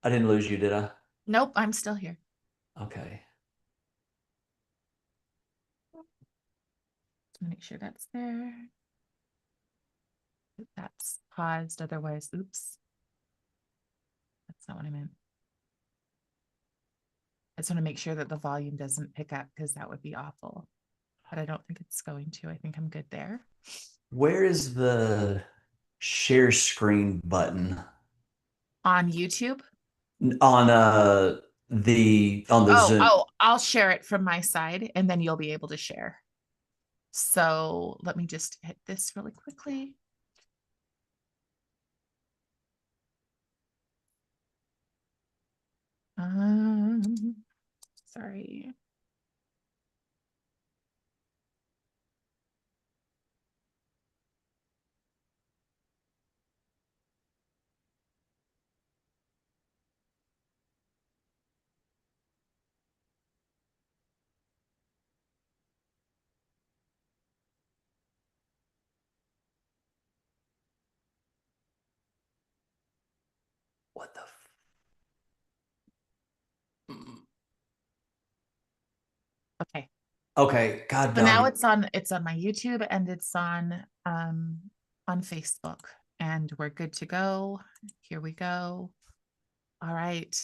I didn't lose you, did I? Nope, I'm still here. Okay. Let's make sure that's there. That's paused. Otherwise, oops, that's not what I meant. I just want to make sure that the volume doesn't pick up because that would be awful. But I don't think it's going to. I think I'm good there. Where is the share screen button On YouTube. on the Zoom? I'll share it from my side and then you'll be able to share. So let me just hit this really quickly. Um, sorry. What the? Okay. Okay, God So now dog. it's on my YouTube and it's on Facebook and we're good to go. Here we go. All right.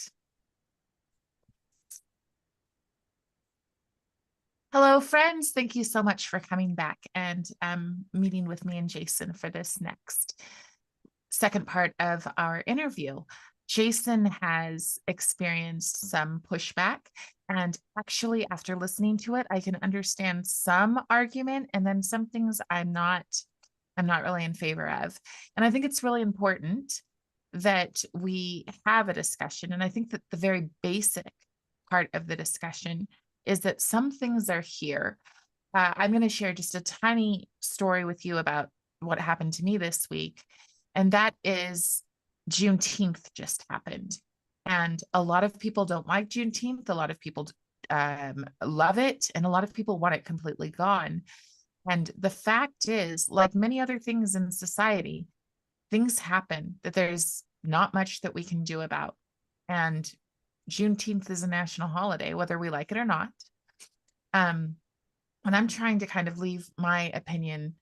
Hello, friends. Thank you so much for coming back and meeting with me and Jason for this next second part of our interview. Jason has experienced some pushback, and actually, after listening to it, I can understand some argument, and then some things I'm not really in favor of. And I think it's really important that we have a discussion. And I think that the very basic part of the discussion is that some things are here. I'm going to share just a tiny story with you about what happened to me this week. And that is Juneteenth just happened. And a lot of people don't like Juneteenth. A lot of people love it. And a lot of people want it completely gone. And the fact is, like many other things in society, things happen that there's not much that we can do about. And Juneteenth is a national holiday, whether we like it or not. Um, and I'm trying to kind of leave my opinion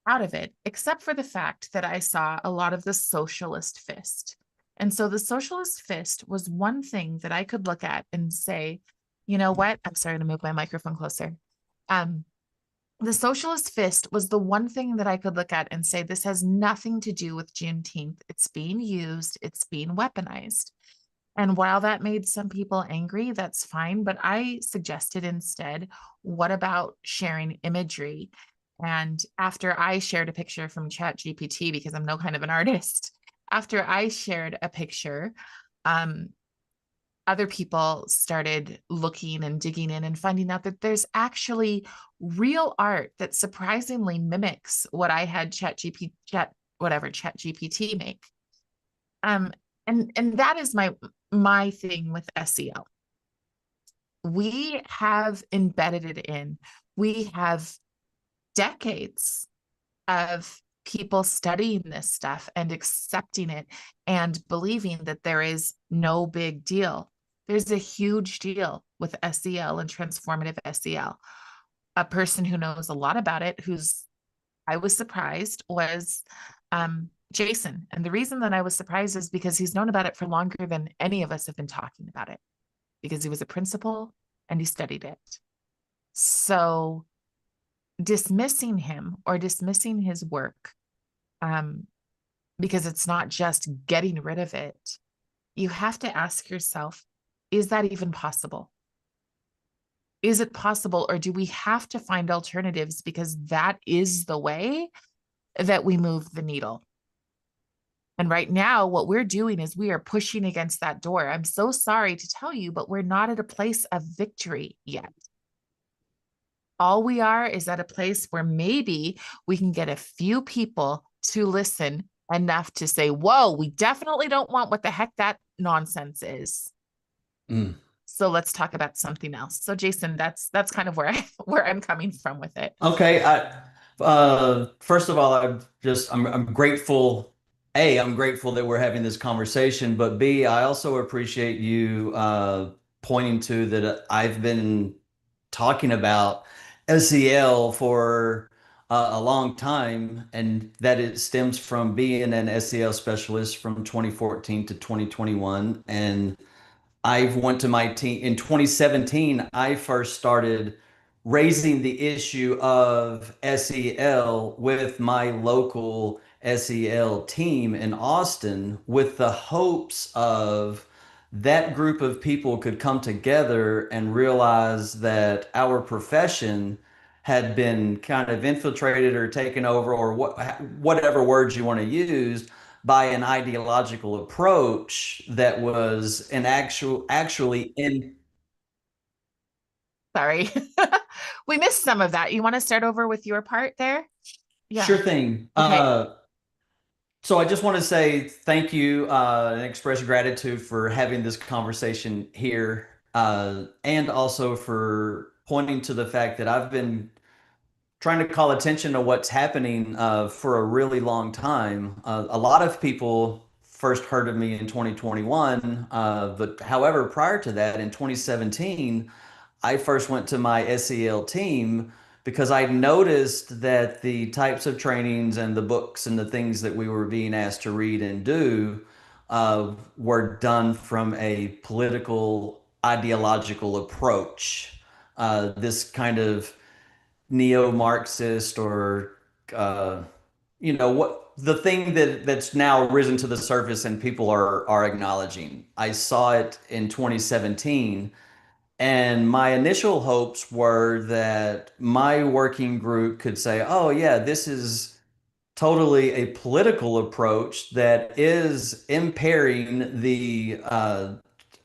out of it, except for the fact that I saw a lot of the socialist fist. And so the socialist fist was one thing that I could look at and say, you know what? I'm sorry to move my microphone closer. Um, the socialist fist was the one thing that I could look at and say, this has nothing to do with Juneteenth. It's being used, it's being weaponized. And while that made some people angry, that's fine. But I suggested instead, what about sharing imagery? And after I shared a picture from ChatGPT, because I'm no kind of an artist, after I shared a picture, um, other people started looking and digging in and finding out that there's actually real art that surprisingly mimics what I had ChatGPT make. Um, and that is my thing with SEL. We have embedded it in. We have decades of people studying this stuff and accepting it and believing that there is no big deal. There's a huge deal with SEL and transformative SEL. A person who knows a lot about it, who's I was surprised, was Jason. And the reason that I was surprised is because he's known about it for longer than any of us have been talking about it, because he was a principal and he studied it. So dismissing him or dismissing his work, um, because it's not just getting rid of it, you have to ask yourself, is that even possible? Is it possible, or do we have to find alternatives because that is the way that we move the needle? And right now, what we're doing is we are pushing against that door. I'm so sorry to tell you, but we're not at a place of victory yet. All we are is at a place where maybe we can get a few people to listen enough to say, whoa, we definitely don't want what the heck that nonsense is. Mm. So let's talk about something else. So Jason, that's kind of where I'm coming from with it. Okay. First of all, I'm grateful A, I'm grateful that we're having this conversation, but B, I also appreciate you pointing to that I've been talking about SEL for a long time, and that it stems from being an SEL specialist from 2014 to 2021. And I went to my team in 2017. I first started raising the issue of SEL with my local SEL team in Austin with the hopes of that group of people could come together and realize that our profession had been kind of infiltrated or taken over, or whatever words you want to use, by an ideological approach that was an actually in Sorry. We missed some of that. You want to start over with your part there? sure Yeah. thing. Okay. So I just want to say thank you and express gratitude for having this conversation here, and also for pointing to the fact that I've been trying to call attention to what's happening for a really long time. A lot of people first heard of me in 2021, but however, prior to that, in 2017, I first went to my SEL team because I noticed that the types of trainings and the books and the things that we were being asked to read and do were done from a political, ideological approach. This kind of neo-Marxist or uh, what the thing that's now risen to the surface and people are acknowledging. I saw it in 2017, and my initial hopes were that my working group could say, "Oh yeah, this is totally a political approach that is impairing the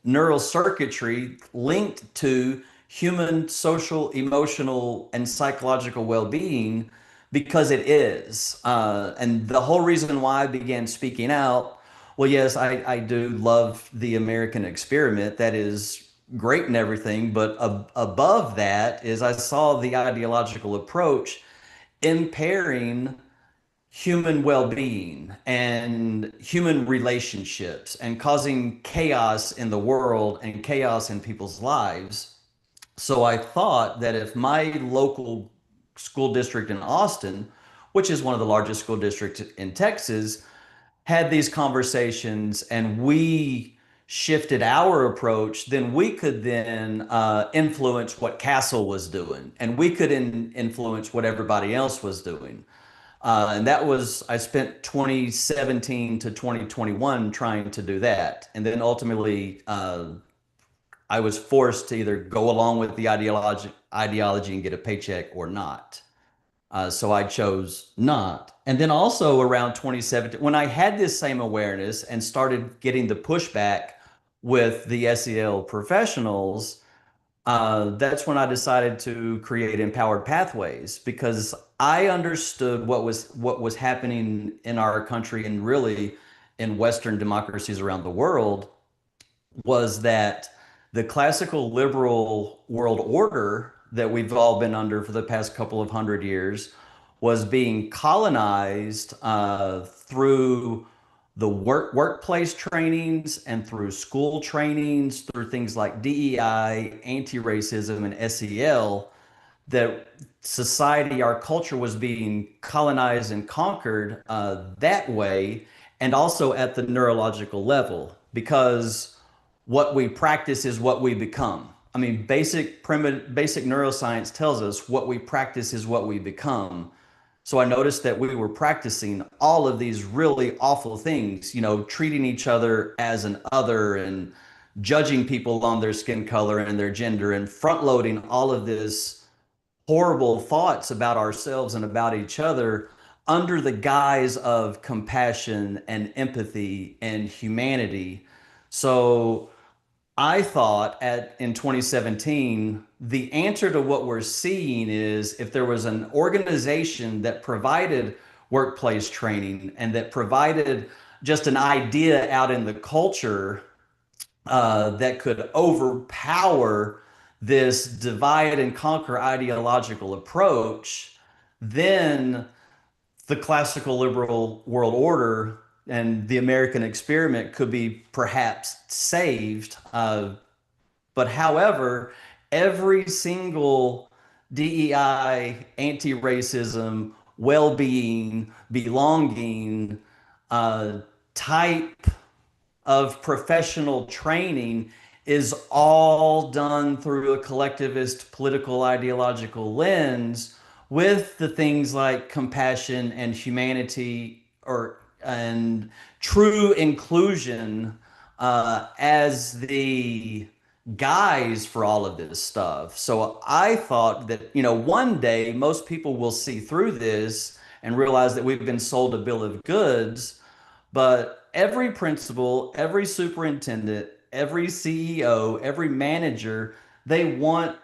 neural circuitry linked to human social, emotional, and psychological well-being because it is." And the whole reason why I began speaking out, well, yes, I do love the American experiment. That is great and everything. But above that is I saw the ideological approach impairing human well-being and human relationships and causing chaos in the world and chaos in people's lives. So I thought that if my local school district in Austin, which is one of the largest school districts in Texas, had these conversations and we shifted our approach, then we could then influence what Castle was doing, and we could influence what everybody else was doing. And that was, I spent 2017 to 2021 trying to do that. And then ultimately, I was forced to either go along with the ideology and get a paycheck or not. So I chose not. And then also around 2017, when I had this same awareness and started getting the pushback with the SEL professionals, that's when I decided to create Empowered Pathways because I understood what was happening in our country and really in Western democracies around the world was that the classical liberal world order that we've all been under for the past couple of hundred years was being colonized through the workplace trainings and through school trainings, through things like DEI, anti-racism, and SEL, that society, our culture was being colonized and conquered that way, and also at the neurological level, because what we practice is what we become. I mean, basic neuroscience tells us what we practice is what we become. So I noticed that we were practicing all of these really awful things, treating each other as an other and judging people on their skin color and their gender and front loading all of this horrible thoughts about ourselves and about each other under the guise of compassion and empathy and humanity. So I thought in 2017, the answer to what we're seeing is if there was an organization that provided workplace training and that provided just an idea out in the culture that could overpower this divide and conquer ideological approach, then the classical liberal world order and the American experiment could be perhaps saved. But however, every single DEI, anti-racism, well-being, belonging uh, type of professional training is all done through a collectivist political ideological lens with the things like compassion and humanity or and true inclusion as the guise for all of this stuff. So I thought that, one day most people will see through this and realize that we've been sold a bill of goods, but every principal, every superintendent, every CEO, every manager, they want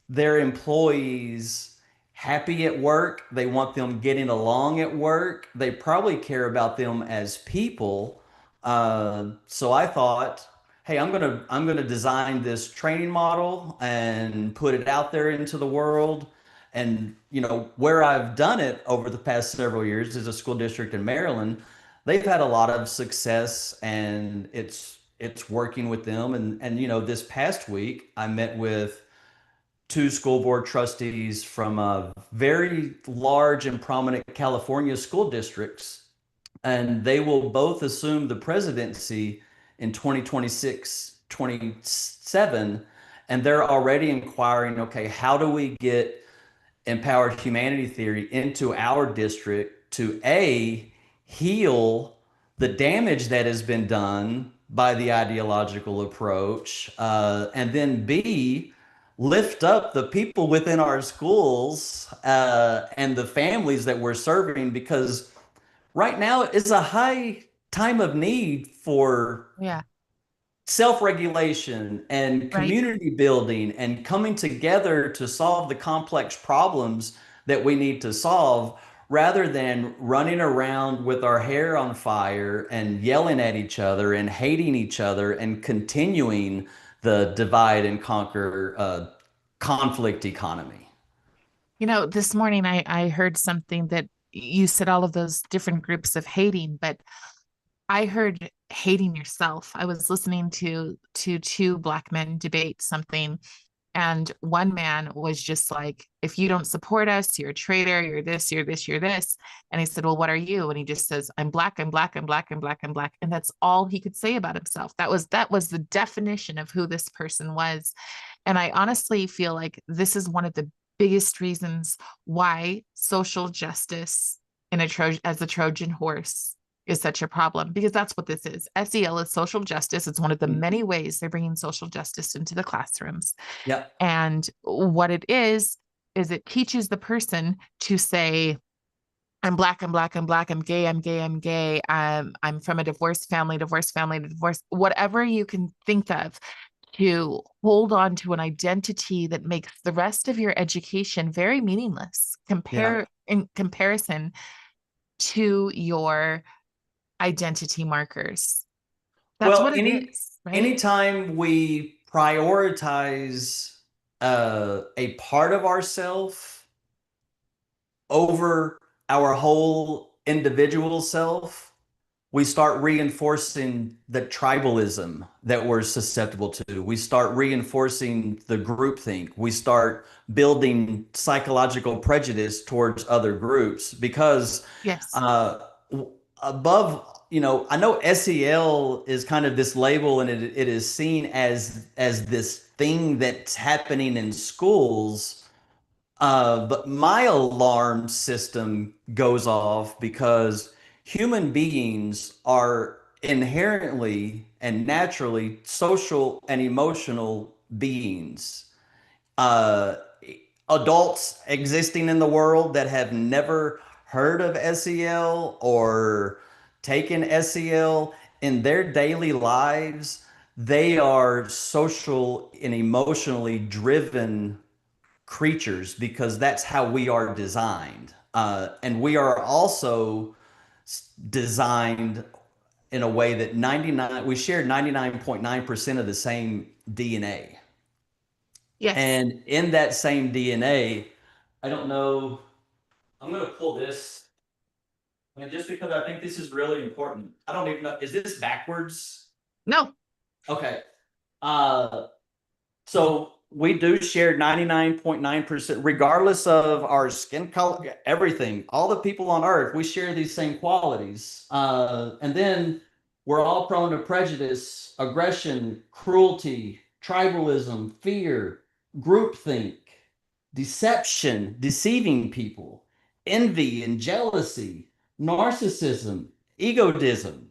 their employees happy at work. They want them getting along at work. They probably care about them as people. So I thought, hey, I'm gonna design this training model and put it out there into the world. And where I've done it over the past several years is a school district in Maryland. They've had a lot of success, and it's working with them. And this past week I met with two school board trustees from very large and prominent California school districts, and they will both assume the presidency in 2026, 27. And they're already inquiring, okay, how do we get empowered humanity theory into our district to A, heal the damage that has been done by the ideological approach, and then B, lift up the people within our schools and the families that we're serving, because right now is a high time of need for Yeah. self-regulation and Right. community building and coming together to solve the complex problems that we need to solve, rather than running around with our hair on fire and yelling at each other and hating each other and continuing the divide and conquer conflict economy. This morning I heard something that you said all of those different groups of hating, but I heard hating yourself. I was listening to two black men debate something, and one man was just like, if you don't support us, you're a traitor, you're this, you're this, you're this. And he said, well, what are you? And he just says, I'm black, I'm black, I'm black, I'm black, I'm black. And that's all he could say about himself. That was the definition of who this person was. And I honestly feel like this is one of the biggest reasons why social justice as a Trojan horse is such a problem, because that's what this is. SEL is social justice. It's one of the many ways they're bringing social justice into the classrooms. Yep. And what it is it teaches the person to say, I'm black, I'm black, I'm black, I'm gay, I'm gay, I'm gay. I'm from a divorced family, divorce, whatever you can think of, to hold on to an identity that makes the rest of your education very meaningless Yeah. in comparison to your identity markers. That's Well, what it is, right? anytime we prioritize a part of ourself over our whole individual self, we start reinforcing the tribalism that we're susceptible to. We start reinforcing the groupthink. We start building psychological prejudice towards other groups because Yes. uh, above, I know SEL is kind of this label, and it is seen as this thing that's happening in schools, but my alarm system goes off because human beings are inherently and naturally social and emotional beings. Uh, Adults existing in the world that have never heard of SEL or taken SEL in their daily lives, they are social and emotionally driven creatures because that's how we are designed. And we are also designed in a way that we share 99.9% of the same DNA. Yes. And in that same DNA, I don't know, I'm going to pull this. And just because I think this is really important. I don't even know, is this backwards? No. Okay. Uh, So we do share 99.9%, regardless of our skin color, everything, all the people on earth, we share these same qualities. And then we're all prone to prejudice, aggression, cruelty, tribalism, fear, groupthink, deception, deceiving people, envy and jealousy, narcissism, egotism,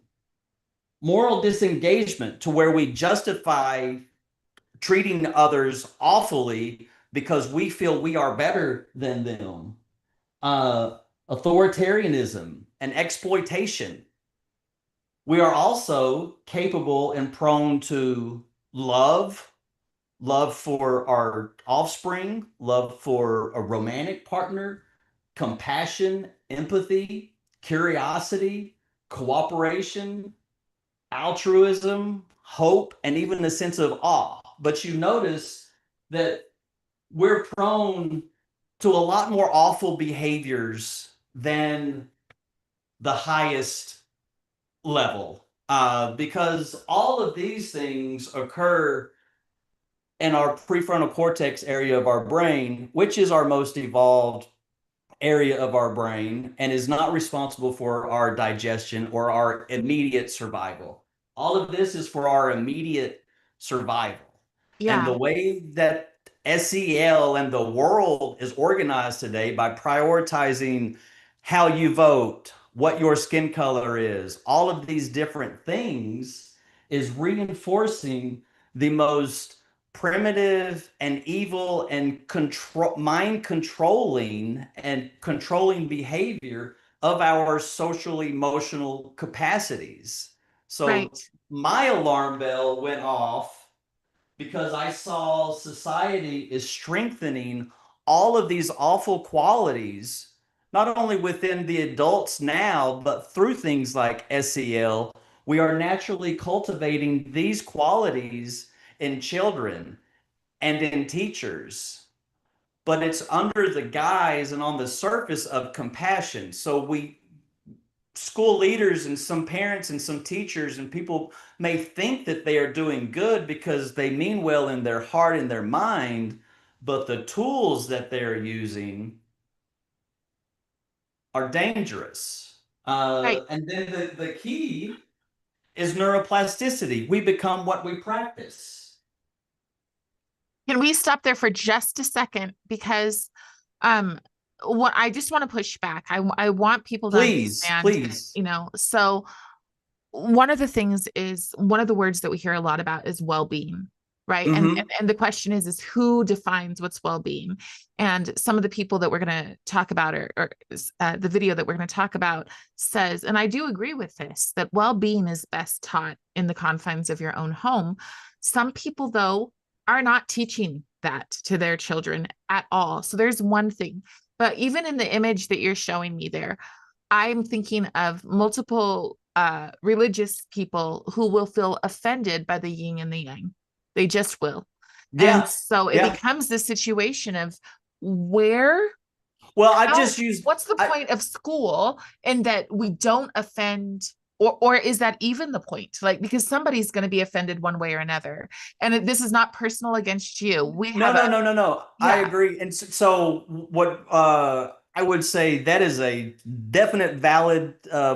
moral disengagement to where we justify treating others awfully because we feel we are better than them, uh, authoritarianism, and exploitation. We are also capable and prone to love, love for our offspring, love for a romantic partner, compassion, empathy, curiosity, cooperation, altruism, hope, and even a sense of awe. But you notice that we're prone to a lot more awful behaviors than the highest level, because all of these things occur in our prefrontal cortex area of our brain, which is our most evolved area of our brain and is not responsible for our digestion or our immediate survival. All of this is for our immediate survival. And Yeah. the way that SEL and the world is organized today by prioritizing how you vote, what your skin color is, all of these different things is reinforcing the most primitive and evil and mind controlling and controlling behavior of our social emotional capacities. So Right. my alarm bell went off because I saw society is strengthening all of these awful qualities, not only within the adults now, but through things like SEL. We are naturally cultivating these qualities in children and in teachers, but it's under the guise and on the surface of compassion. So we school leaders and some parents and some teachers and people may think that they are doing good because they mean well in their heart and their mind, but the tools that they're using are dangerous. Right. And then the key is neuroplasticity. We become what we practice. Can we stop there for just a second? Because um what I just want to push back. I want people to Please, understand that, please. so one of the things is one of the words that we hear a lot about is well-being, right? and and, Hmm. and the question is who defines what's well-being? And some of the people that we're going to talk about, or the video that we're going to talk about, says, and I do agree with this, that well-being is best taught in the confines of your own home. Some people, though, are not teaching that to their children at all. So there's one thing. But even in the image that you're showing me there, I'm thinking of multiple religious people who will feel offended by the yin and the yang. They just will. And Yeah, so it yeah. becomes this situation of where, Well, I how, just used what's the I point of school in that we don't offend, or is that even the point? Like, because somebody's going to be offended one way or another. And this is not personal against you. We no, have no, a, no, no, no. I yeah, agree. And so what I would say that is a definite valid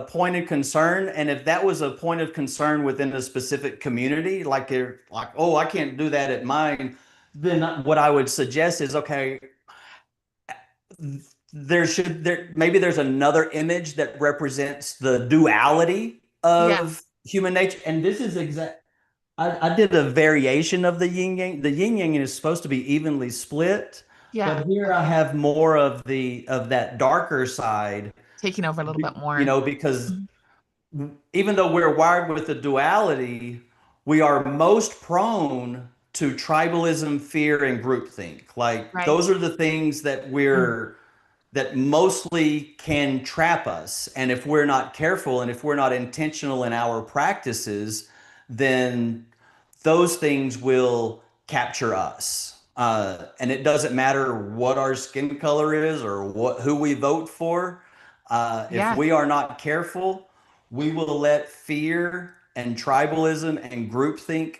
point of concern. And if that was a point of concern within a specific community, like, oh, I can't do that at mine, then what I would suggest is, okay, there maybe there's another image that represents the duality yeah, of human nature. And this is exact. I did a variation of the yin yang. The yin yang is supposed to be evenly split, yeah. but here I Okay. have more of the of that darker side, Taking over a little bit more. because Mhm. even though we're wired with the duality, we are most prone to tribalism, fear, and groupthink. Like Right. those are the things Mm. that mostly can trap us. And if we're not careful and if we're not intentional in our practices, then those things will capture us. And it doesn't matter what our skin color is or who we vote for. If Yeah, we are not careful, we will let fear and tribalism and groupthink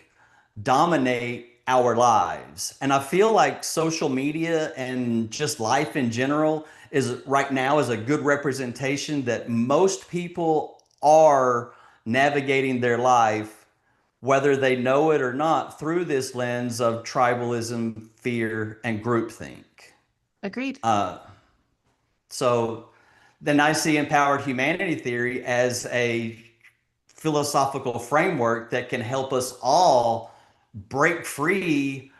dominate our lives. And I feel like social media and just life in general is right now is a good representation that most people are navigating their life, whether they know it or not, through this lens of tribalism, fear, and groupthink. agreed. So then I see empowered humanity theory as a philosophical framework that can help us all break free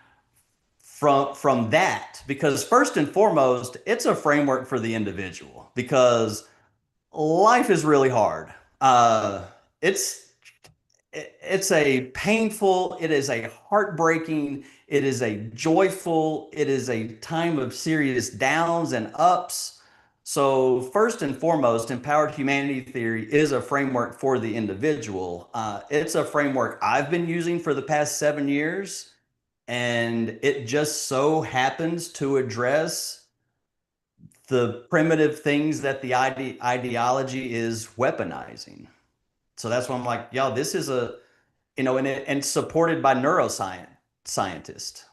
from that, because first and foremost it's a framework for the individual, because life is really hard. It's it's a painful, it is a heartbreaking, it is a joyful, it is a time of serious downs and ups. So, first and foremost, empowered humanity theory is a framework for the individual. It's a framework I've been using for the past 7 years, and it just so happens to address the primitive things that the ideology is weaponizing. So that's why I'm like, yo, this is a, and supported by neuroscience scientists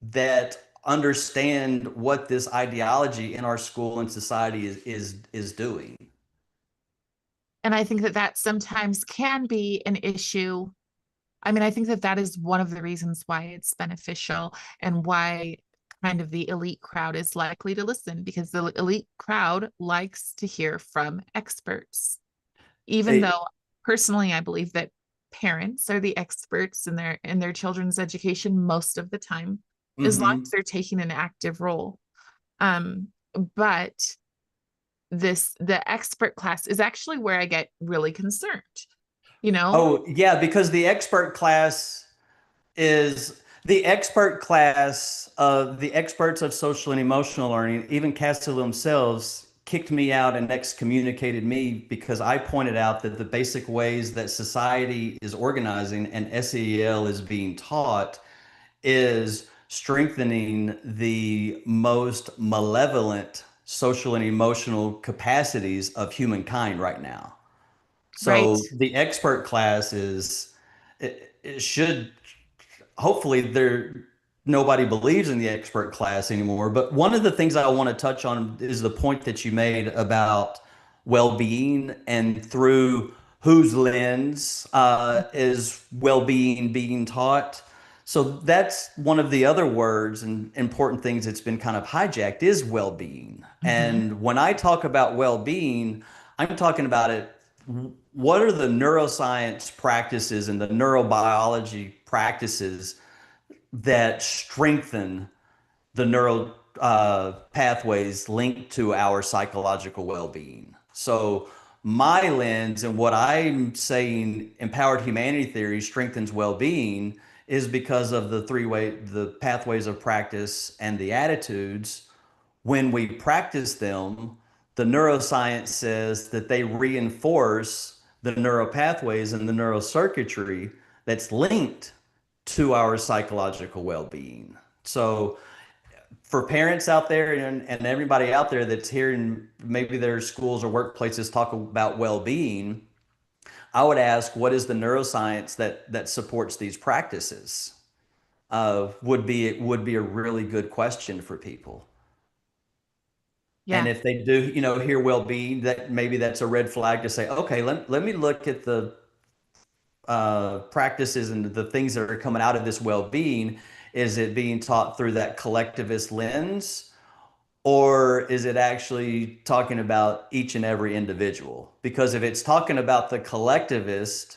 that understand what this ideology in our school and society is doing. And I think that that sometimes can be an issue. I mean, I think that that is one of the reasons why it's beneficial and why kind of the elite crowd is likely to listen, because the elite crowd likes to hear from experts. Even It, though personally I believe that parents are the experts in their children's education most of the time, as long as mm-hmm. they're taking an active role. Um, but the expert class is actually where I get really concerned, you know? Oh, yeah, because is the expert class of the experts of social and emotional learning, even Castle themselves kicked me out and excommunicated me because I pointed out that the basic ways that society is organizing and SEL is being taught is strengthening the most malevolent social and emotional capacities of humankind right now. Right. So the expert class it should, hopefully there, nobody believes in the expert class anymore. But one of the things I want to touch on is the point that you made about well-being and through whose lens is well-being being taught. So that's one of the other words and important things that's been kind of hijacked is well-being. Mm-hmm. And when I talk about well-being, I'm talking about it. What are the neuroscience practices and the neurobiology practices that strengthen the neural pathways linked to our psychological well-being? So my lens and what I'm saying empowered humanity theory strengthens well-being is because of the pathways of practice and the attitudes. When we practice them, the neuroscience says that they reinforce the neural pathways and the neural circuitry that's linked to our psychological well-being. So for parents out there and everybody out there that's hearing maybe their schools or workplaces talk about well-being, I would ask, what is the neuroscience that supports these practices? Would be a really good question for people. And Yeah. if they do, hear well-being, that maybe that's a red flag to say, okay, let me look at the practices and the things that are coming out of this well-being. Is it being taught through that collectivist lens, or is it actually talking about each and every individual? Because if it's talking about the collectivist,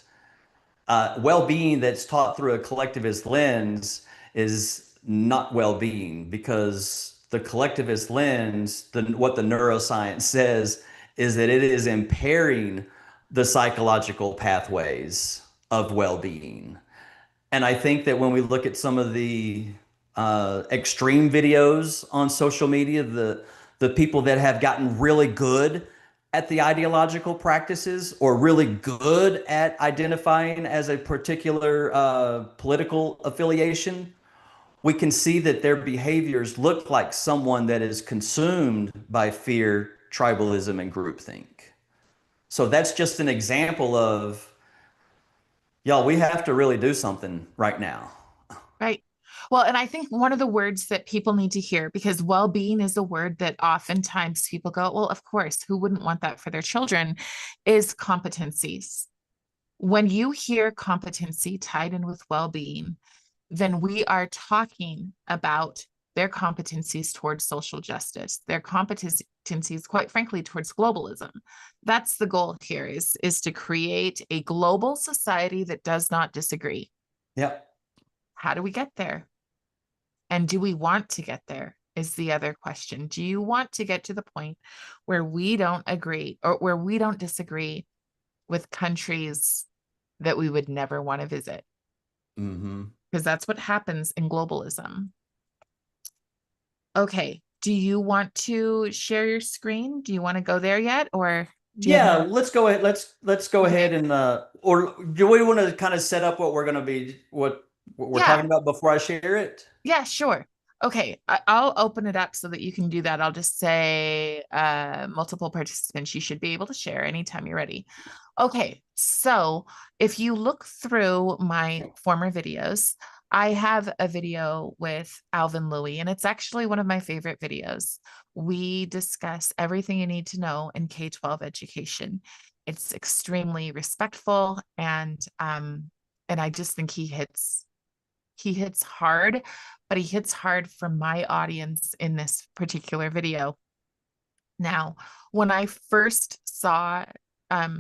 well-being that's taught through a collectivist lens is not well-being, because the collectivist lens, what the neuroscience says is that it is impairing the psychological pathways of well-being. And I think that when we look at some of the extreme videos on social media, the people that have gotten really good at the ideological practices or really good at identifying as a particular political affiliation, we can see that their behaviors look like someone that is consumed by fear, tribalism and groupthink. So that's just an example of, y'all, we have to really do something right now. Right. Well, and I think one of the words that people need to hear, because well-being is a word that oftentimes people go, well, of course, who wouldn't want that for their children, is competencies. When you hear competency tied in with well-being, then we are talking about their competencies towards social justice, their competencies, quite frankly, towards globalism. That's the goal here is to create a global society that does not disagree. Yep. How do we get there? And do we want to get there? Is the other question. Do you want to get to the point where we don't agree or where we don't disagree with countries that we would never want to visit? Hmm. Because that's what happens in globalism. Okay. Do you want to share your screen? Do you want to go there yet? Or do you have Yeah, another? let's go ahead. Let's go Okay. ahead and or do we want to kind of set up what we're going to be what we're Yeah. talking about before I share it? Yeah, sure. Okay, I'll open it up so that you can do that. I'll just say multiple participants. You should be able to share anytime you're ready. Okay, so if you look through my former videos, I have a video with Alvin Louie, and it's actually one of my favorite videos. We discuss everything you need to know in K-12 education. It's extremely respectful, and I just think he hits hard, but he hits hard for my audience in this particular video. Now, when I first saw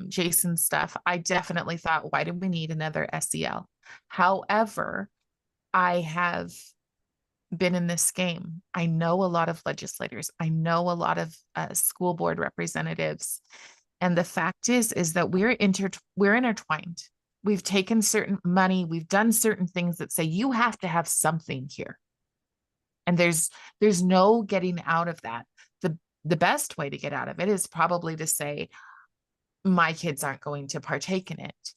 Jason's stuff, I definitely thought, why do we need another SEL? However, I have been in this game. I know a lot of legislators. I know a lot of school board representatives. And the fact is that we're intertwined. We've taken certain money, we've done certain things that say you have to have something here. And there's no getting out of that. The best way to get out of it is probably to say my kids aren't going to partake in it.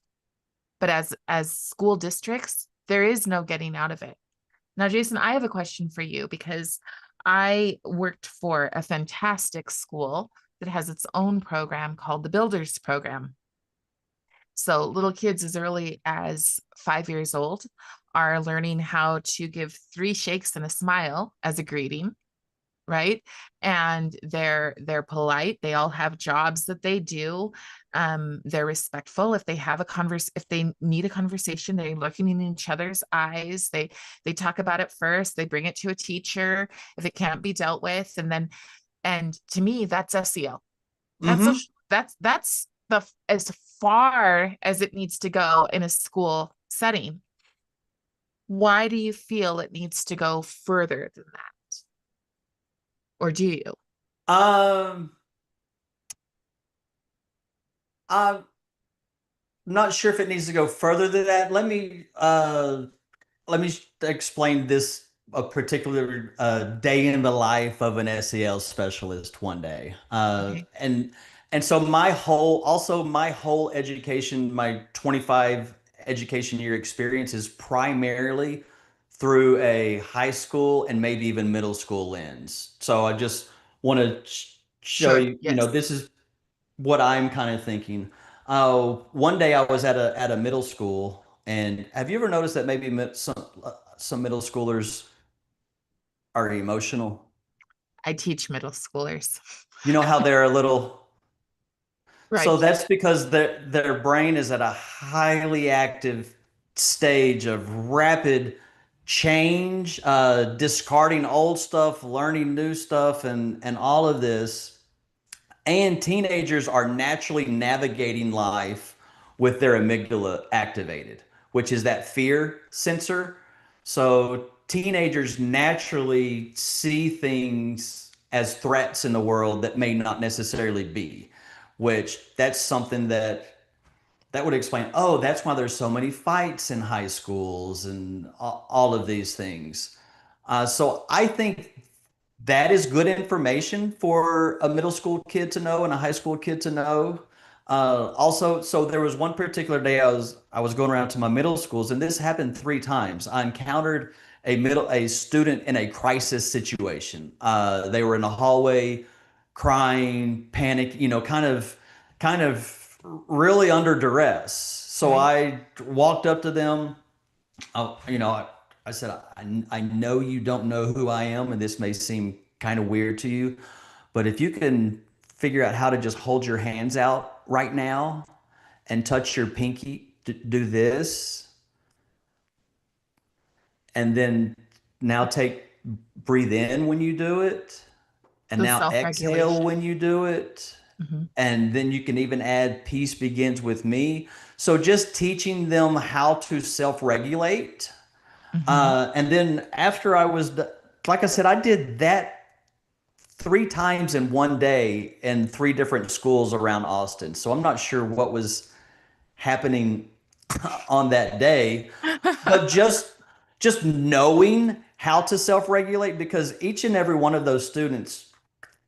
But as school districts, there is no getting out of it. Now, Jason, I have a question for you because I worked for a fantastic school that has its own program called the Builders Program. So little kids as early as 5 years old are learning how to give three shakes and a smile as a greeting, right? And they're polite. They all have jobs that they do. They're respectful. If they need a conversation, they're looking in each other's eyes. They talk about it first. They bring it to a teacher if it can't be dealt with, and to me, that's SEL. That's Hmm. that's the as far as it needs to go in a school setting. Why do you feel it needs to go further than that? Or do you? Um, I'm not sure if it needs to go further than that. Let me explain this a particular day in the life of an SEL specialist one day. Okay. And so my whole education, my 25 education year experience is primarily through a high school and maybe even middle school lens. So I just want to show Sure. you, Yes. this is what I'm kind of thinking. One day I was at a middle school, and have you ever noticed that maybe some middle schoolers are emotional? I teach middle schoolers. You know how they're a little. So Right. that's because their brain is at a highly active stage of rapid change, discarding old stuff, learning new stuff, and all of this. And teenagers are naturally navigating life with their amygdala activated, which is that fear sensor. So teenagers naturally see things as threats in the world that may not necessarily be, which that's something that would explain, oh, that's why there's so many fights in high schools and all of these things. So I think that is good information for a middle school kid to know and a high school kid to know. Also, so there was one particular day I was going around to my middle schools, and this happened 3 times. I encountered a student in a crisis situation. They were in a hallway. crying, panic, kind of really under duress. So Right. I walked up to them. I said, I know you don't know who I am, and this may seem kind of weird to you, but if you can figure out how to just hold your hands out right now and touch your pinky, do this, and then now breathe in when you do it, and So now exhale self-regulation. when you do it. Hmm. And then you can even add peace begins with me. So just teaching them how to self regulate. Hmm. And then after like I said, I did that 3 times in one day in 3 different schools around Austin. So I'm not sure what was happening on that day, but just knowing how to self-regulate, because each and every one of those students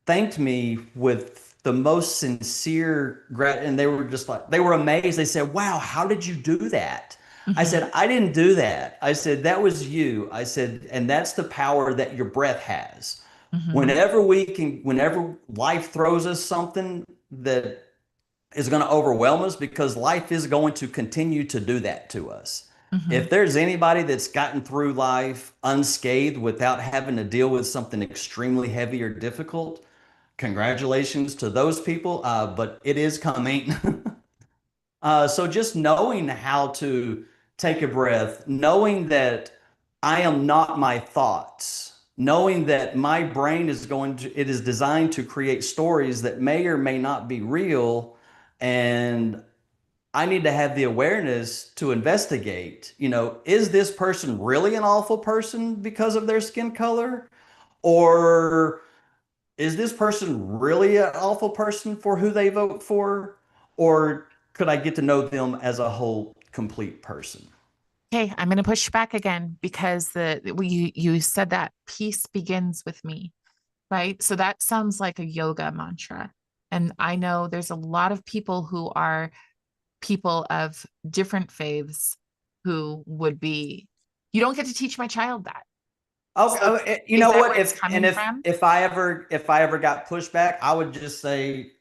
thanked me with the most sincere and they were just like, they were amazed. They said, wow, how did you do that? I Hmm. said, I didn't do that. I said, that was you. I said, and that's the power that your breath has. Hmm. Whenever life throws us something that is going to overwhelm us, because life is going to continue to do that to us. Hmm. If there's anybody that's gotten through life unscathed without having to deal with something extremely heavy or difficult, congratulations to those people. But it is coming. So just knowing how to take a breath, knowing that I am not my thoughts, knowing that my brain it is designed to create stories that may or may not be real. And I need to have the awareness to investigate, is this person really an awful person because of their skin color? Or is this person really an awful person for who they vote for? Or could I get to know them as a whole, complete person? Okay, I'm going to push back again because you said that peace begins with me, right? So that sounds like a yoga mantra. And I know there's a lot of people who are people of different faiths who would be, you don't get to teach my child that. Okay, So you is know that what? where it's If and coming from? if I ever got pushback, I would say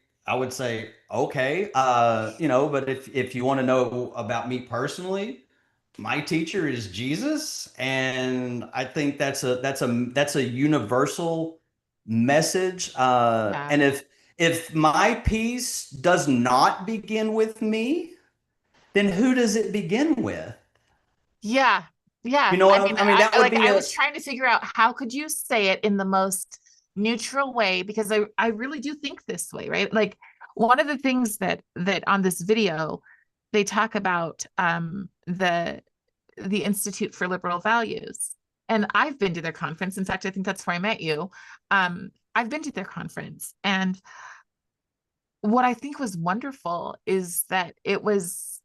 okay, But if you want to know about me personally, my teacher is Jesus, and I think that's a universal message. Yeah. And if my peace does not begin with me, then who does it begin with? Yeah. You Yeah. know I what mean, I mean? That would be I a was trying to figure out how could you say it in the most neutral way because I really do think this way, right? Like one of the things that on this video they talk about the Institute for Liberal Values. And I've been to their conference. In fact, I think that's where I met you. I've been to their conference. And what I think was wonderful is that it was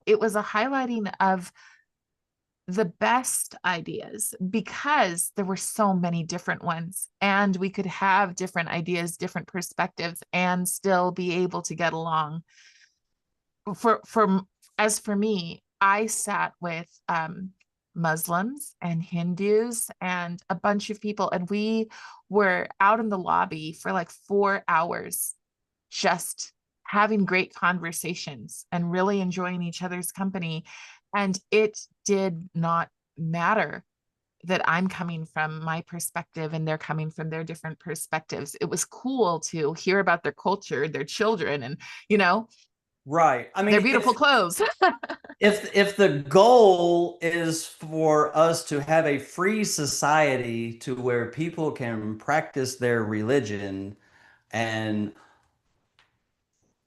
a highlighting of the best ideas because there were so many different ones and we could have different ideas, different perspectives and still be able to get along. For as for me, I sat with Muslims and Hindus and a bunch of people, and we were out in the lobby for like 4 hours, just having great conversations and really enjoying each other's company. And it did not matter that I'm coming from my perspective and they're coming from their different perspectives. It was cool to hear about their culture, their children, and right. I their mean, beautiful if clothes. if the goal is for us to have a free society to where people can practice their religion and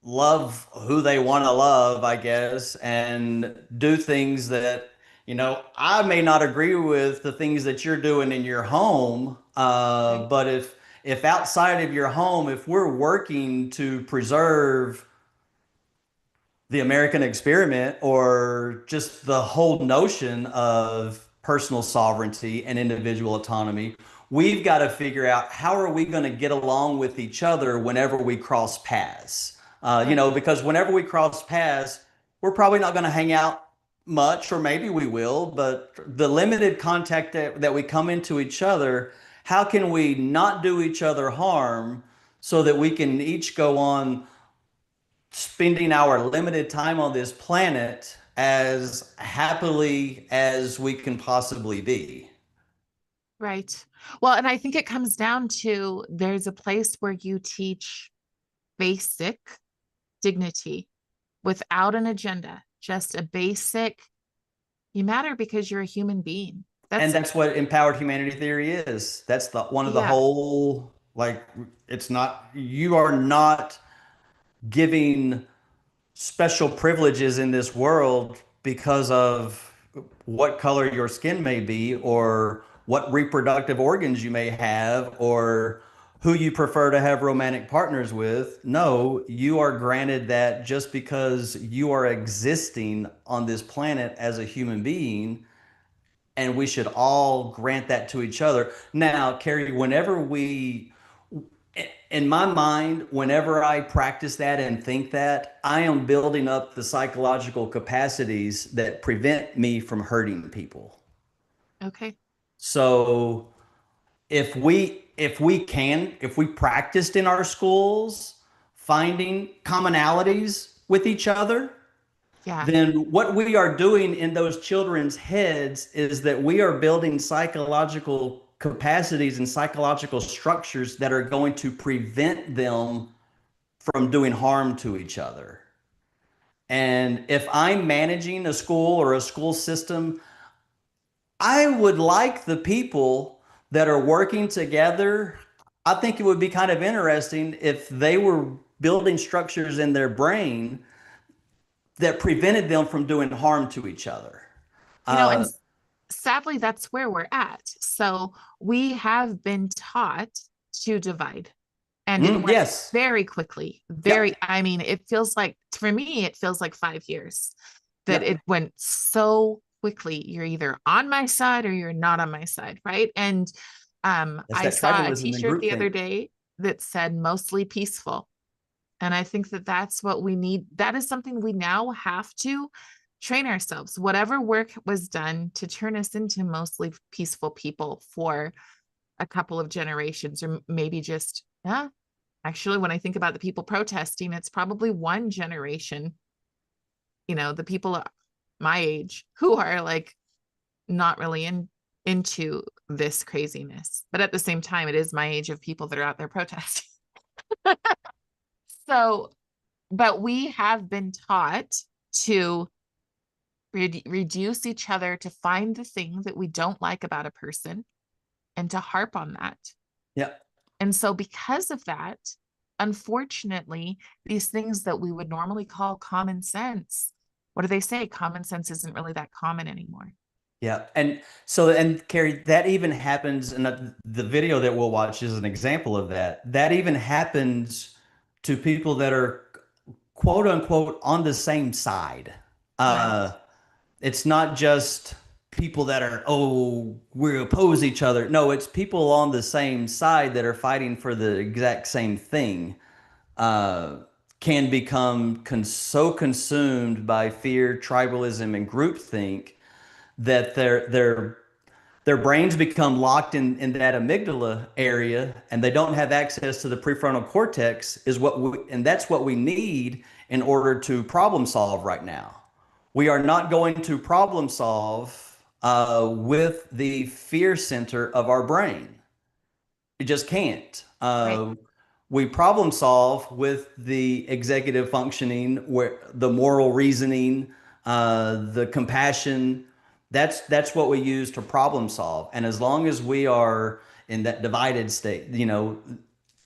love who they want to love, I guess, and do things that, I may not agree with the things that you're doing in your home, Right. but if outside of your home, if we're working to preserve the American experiment, or just the whole notion of personal sovereignty and individual autonomy, we've got to figure out how are we going to get along with each other whenever we cross paths. Right. Because whenever we cross paths, we're probably not going to hang out much, or maybe we will, but the limited contact that we come into each other, how can we not do each other harm so that we can each go on spending our limited time on this planet as happily as we can possibly be. Right. Well, and I think it comes down to there's a place where you teach basic dignity without an agenda, just a basic, you matter because you're a human being. And That's, that's what empowered humanity theory is. That's the one of the yeah. whole, like, it's not, you are not giving special privileges in this world because of what color your skin may be, or what reproductive organs you may have, or who you prefer to have romantic partners with. No, you are granted that just because you are existing on this planet as a human being, and we should all grant that to each other. Now, Carrie, whenever we, in my mind, whenever I practice that and think that, I am building up the psychological capacities that prevent me from hurting people. Okay. So if we practiced in our schools finding commonalities with each other, Yeah. then what we are doing in those children's heads is that we are building psychological capacities and psychological structures that are going to prevent them from doing harm to each other. And if I'm managing a school or a school system, I would like the people that are working together. I think it would be kind of interesting if they were building structures in their brain that prevented them from doing harm to each other. And Uh, sadly, that's where we're at. So we have been taught to divide, and it went yes. very quickly. Very, Yep. I mean, it feels like, for me, it feels like 5 years that Yep. it went so quickly. You're either on my side or you're not on my side, right? And That's I that saw a tribalism and t-shirt the other groupthink. day that said mostly peaceful. And I think that that's what we need. That is something we now have to train ourselves. Whatever work was done to turn us into mostly peaceful people for a couple of generations, or maybe just, yeah, actually, when I think about the people protesting, it's probably one generation, the people my age who are like not really into this craziness. But at the same time, it is my age of people that are out there protesting. So, but we have been taught to reduce each other to find the thing that we don't like about a person and to harp on that. Yep. And so, because of that, unfortunately, these things that we would normally call common sense, what do they say? Common sense isn't really that common anymore. Yeah. And so, and Carrie, that even happens, and the video that we'll watch is an example of that. That even happens to people that are quote unquote on the same side. Right. Uh, it's not just people that are, oh, we oppose each other. No, it's people on the same side that are fighting for the exact same thing. Uh, can become so consumed by fear, tribalism, and groupthink that their brains become locked in that amygdala area, and they don't have access to the prefrontal cortex, and that's what we need in order to problem solve right now. We are not going to problem solve with the fear center of our brain. It just can't. Right. We problem solve with the executive functioning, where the moral reasoning, the compassion. That's what we use to problem solve. And as long as we are in that divided state,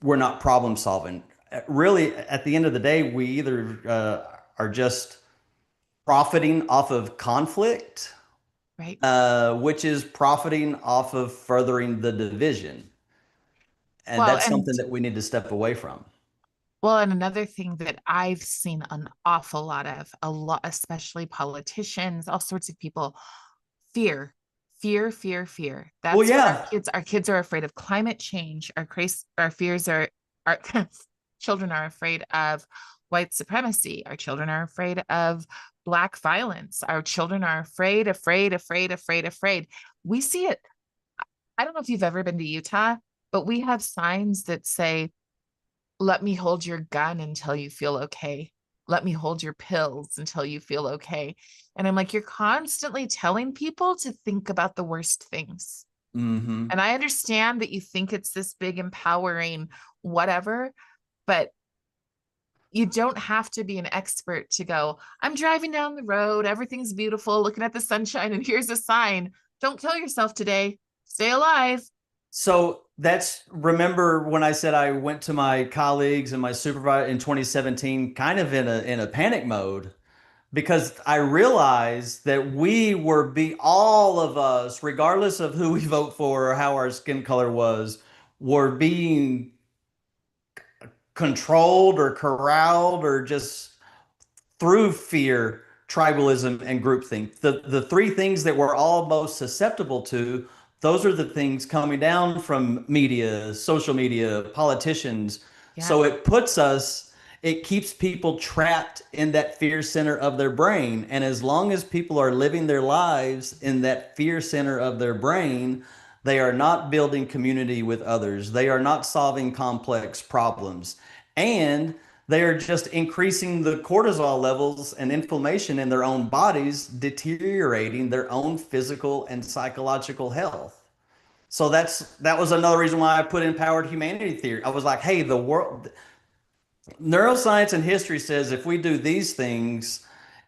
we're not problem solving. Really, at the end of the day, we either are just profiting off of conflict, Right. which is profiting off of furthering the division. And Well, that's and something that we need to step away from. another thing that I've seen an awful lot of, a lot, especially politicians, all sorts of people, fear, fear, fear, fear. Well, That's what yeah, our kids are afraid of climate change. Our fears are, our children are afraid of white supremacy. Our children are afraid of Black violence. Our children are afraid, afraid, afraid, afraid, afraid. We see it. I don't know if you've ever been to Utah, but we have signs that say let me hold your gun until you feel okay. Let me hold your pills until you feel okay. And I'm like, you're constantly telling people to think about the worst things. Mm-hmm. And I understand that you think it's this big, empowering, whatever, but you don't have to be an expert to go, I'm driving down the road, everything's beautiful, looking at the sunshine, and here's a sign. Don't kill yourself today. Stay alive. So that's remember when I said I went to my colleagues and my supervisor in 2017, kind of in a panic mode because I realized that we were be all of us, regardless of who we vote for or how our skin color was, were being controlled or corralled or just through fear, tribalism, and groupthink. The three things that we're all most susceptible to, those are the things coming down from media, social media, politicians. Yeah, So it keeps people trapped in that fear center of their brain. And as long as people are living their lives in that fear center of their brain, they are not building community with others. They are not solving complex problems. And they are just increasing the cortisol levels and inflammation in their own bodies, deteriorating their own physical and psychological health. So that was another reason why I put empowered humanity theory. I was like, hey, the world neuroscience and history says if we do these things,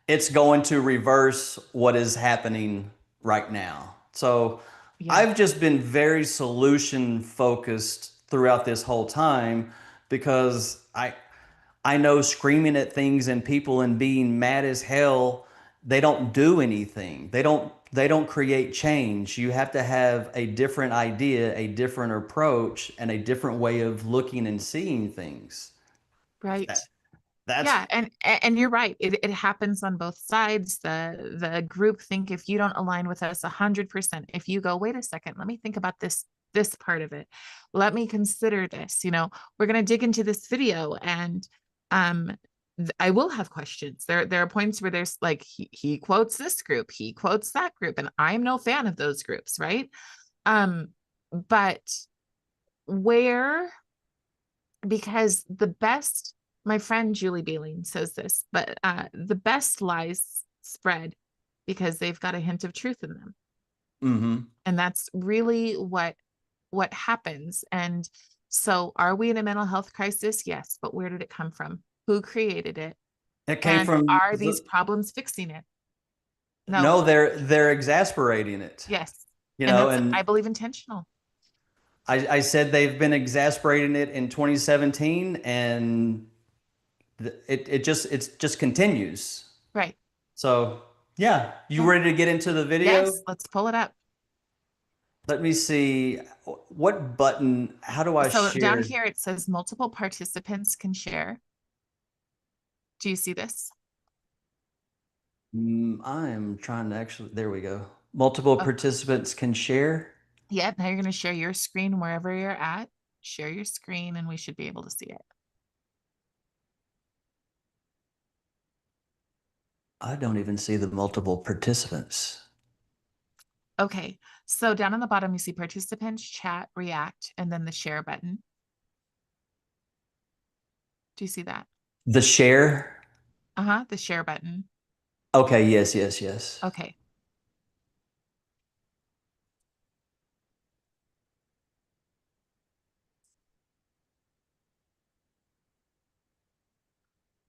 it's going to reverse what is happening right now. So yeah, I've just been very solution focused throughout this whole time because I know screaming at things and people and being mad as hell, they don't do anything. They don't create change. You have to have a different idea, a different approach, and a different way of looking and seeing things. right. That, that's Yeah, and you're right. It happens on both sides. The group think if you don't align with us 100%, if you go, wait a second, let me think about this part of it. Let me consider this. We're gonna dig into this video, and um, I will have questions. There are points where there's like he quotes this group, he quotes that group, and I'm no fan of those groups, right? Um, but where because the best, my friend Julie Baleen says this, but the best lies spread because they've got a hint of truth in them. mm-hmm. And that's really what happens. And so are we in a mental health crisis? Yes, but where did it come from? Who created it? It came And from are these problems fixing it? No. no, they're exasperating it. Yes. You And know, that's, I and believe, intentional. I said they've been exasperating it in 2017 and it just continues. Right. So yeah, you Yeah. ready to get into the video? Yes, let's pull it up. Let me see what button, how do I So down share? here it says multiple participants can share. Do you see this? I'm trying to actually, there we go. Multiple Oh, participants can share. yeah. Now you're going to share your screen wherever you're at. Share your screen and we should be able to see it. I don't even see the multiple participants. Okay. So down on the bottom, you see participants, chat, react, and then the share button. Do you see that? The share? Uh-huh. The share button. Okay, yes, yes, yes. Okay.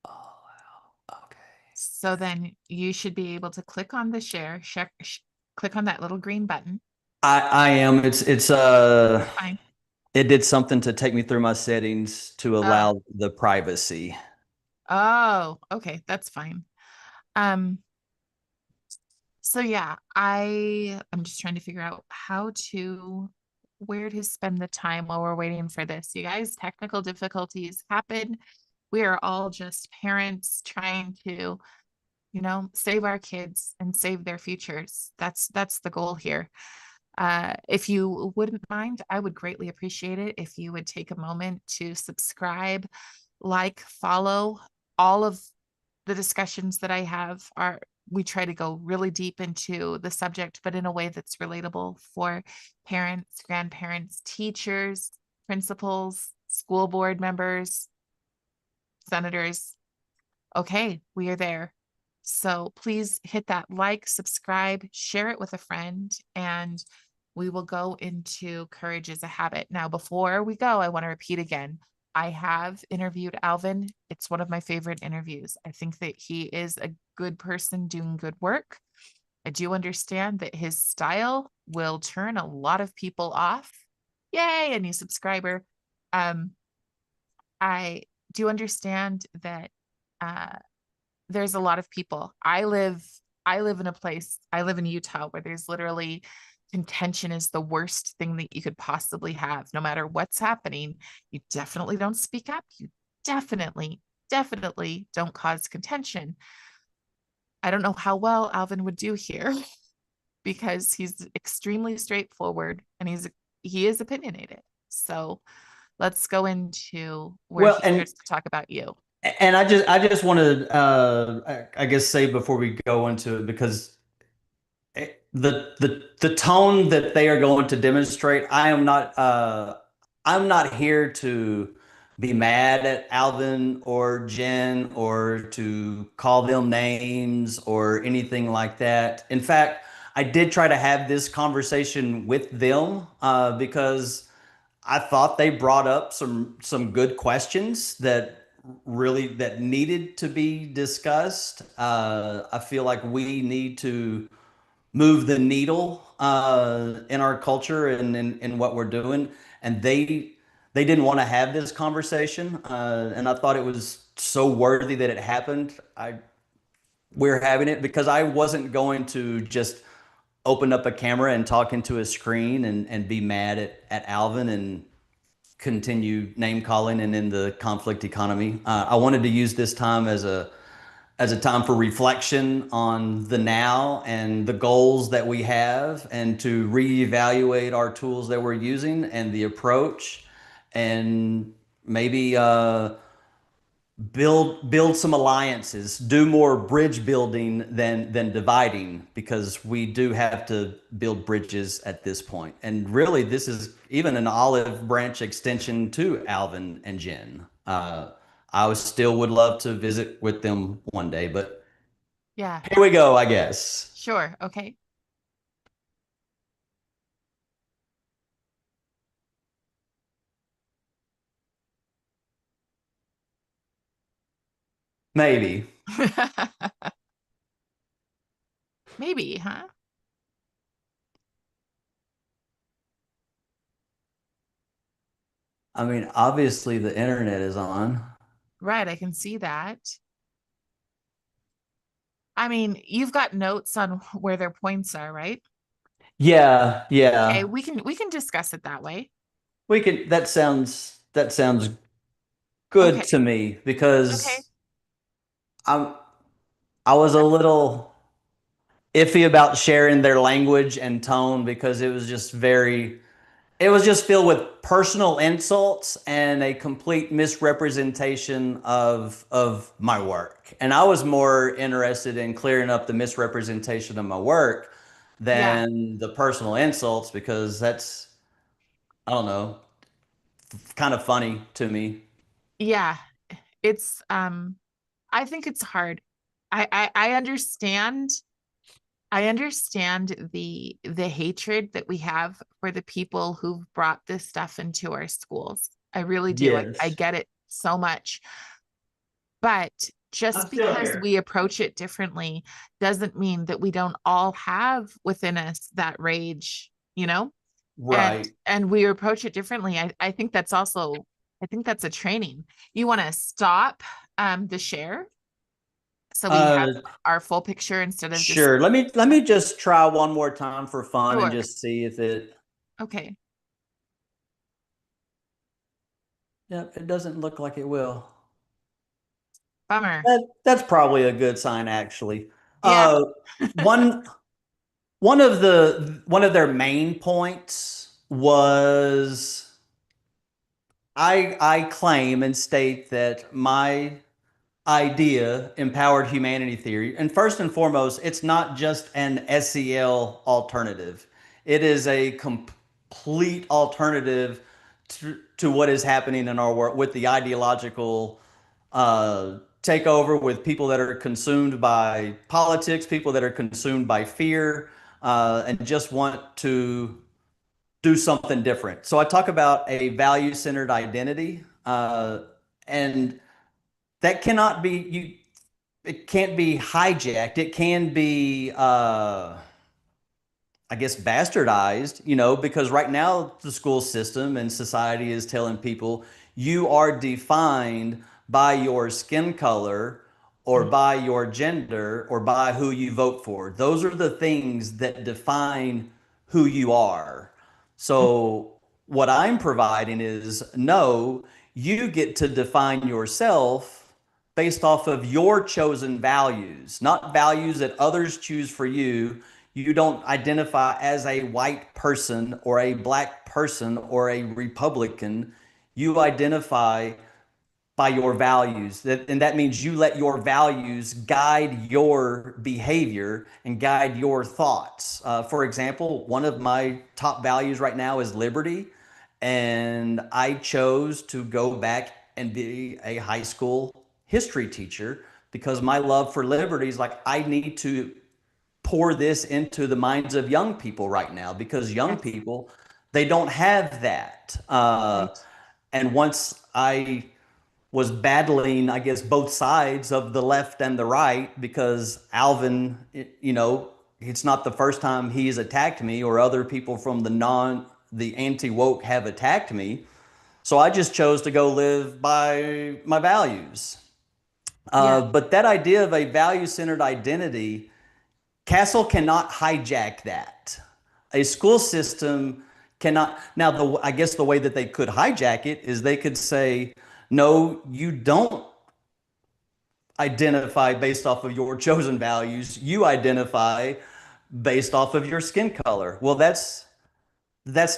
Oh, wow. Okay. So then you should be able to click on the click on that little green button. I am. Fine. It did something to take me through my settings to Oh, allow the privacy. oh, okay. That's fine. Um, So yeah, I'm just trying to figure out where to spend the time while we're waiting for this. You guys, technical difficulties happen. We are all just parents trying to, save our kids and save their futures. That's the goal here. If you wouldn't mind, I would greatly appreciate it if you would take a moment to subscribe, like, follow. All of the discussions that I have are we try to go really deep into the subject, but in a way that's relatable for parents, grandparents, teachers, principals, school board members, senators, okay, we are there. So please hit that like, subscribe, share it with a friend, and we will go into Courage is a Habit. Now, before we go, I want to repeat again. I have interviewed Alvin. It's one of my favorite interviews. I think that he is a good person doing good work. I do understand that his style will turn a lot of people off. Yay, a new subscriber. Um, I do understand that uh, there's a lot of people. I live in a place, I live in Utah where there's literally contention is the worst thing that you could possibly have. No matter what's happening, you definitely don't speak up. You definitely don't cause contention. I don't know how well Alvin would do here because he's extremely straightforward and he is opinionated. So let's go into where Well, he starts to talk about you. and I just want to I guess say before we go into it, because the tone that they are going to demonstrate, I'm not here to be mad at Alvin or Jen or to call them names or anything like that. In fact, I did try to have this conversation with them because I thought they brought up some good questions that needed to be discussed. I feel like we need to move the needle in our culture and in what we're doing. And they didn't want to have this conversation, and I thought it was so worthy that it happened. We're having it because I wasn't going to just open up a camera and talk into a screen and be mad at Alvin and continue name calling and in the conflict economy. I wanted to use this time as a time for reflection on the now and the goals that we have, and to reevaluate our tools that we're using and the approach, and maybe build some alliances, do more bridge building than dividing, because we do have to build bridges at this point. And really, this is even an olive branch extension to Alvin and Jen. Still would love to visit with them one day, but Yeah, here we go, I guess. sure. Okay. Maybe. Maybe, huh? I mean, obviously the internet is on. Right, I can see that. I mean, you've got notes on where their points are, right? Yeah, Okay, yeah. we can discuss it that way. We could that sounds good Okay. to me Okay. because I'm I was a little iffy about sharing their language and tone because it was just filled with personal insults and a complete misrepresentation of my work. And I was more interested in clearing up the misrepresentation of my work Yeah. than the personal insults, because that's, I don't know, kind of funny to me. Yeah. It's I think it's hard. I understand. I understand the hatred that we have for the people who've brought this stuff into our schools. I really do. I Yes. get it so much. But I'm just still because here. we approach it differently doesn't mean that we don't all have within us that rage, you know? And Right. and we approach it differently. I think that's also I think that's a training. You want to stop the share so we have Uh, our full picture instead of just sure. Let me just try one more time for fun and sure. just see if it. Okay. Yep, it doesn't look like it will. Bummer. That's probably a good sign, actually. Yeah. Uh, one one of their main points was I claim and state that my idea, empowered humanity theory, and first and foremost, it's not just an SEL alternative. It is a complete alternative to what is happening in our world with the ideological take over with people that are consumed by politics, people that are consumed by fear, and just want to do something different. So I talk about a value-centered identity, and that cannot be you. It can't be hijacked. It can be I guess, bastardized, because right now the school system and society is telling people you are defined by your skin color or Mm, by your gender or by who you vote for. Those are the things that define who you are. mm, So, what I'm providing is no, you get to define yourself based off of your chosen values, not values that others choose for you. You don't identify as a white person or a black person or a Republican. You identify by your values. And that means you let your values guide your behavior and guide your thoughts. For example, one of my top values right now is liberty. And I chose to go back and be a high school history teacher because my love for liberty is like, I need to pour this into the minds of young people right now because young yes, people, they don't have that. right. And once I was battling, I guess, both sides of the left and the right because Alvin, it's not the first time he's attacked me or other people from the anti woke have attacked me. So I just chose to go live by my values. Yeah, But that idea of a value centered identity, Castle cannot hijack that. A school system cannot. Now, I guess the way that they could hijack it is they could say, no, you don't identify based off of your chosen values. You identify based off of your skin color. Well, that's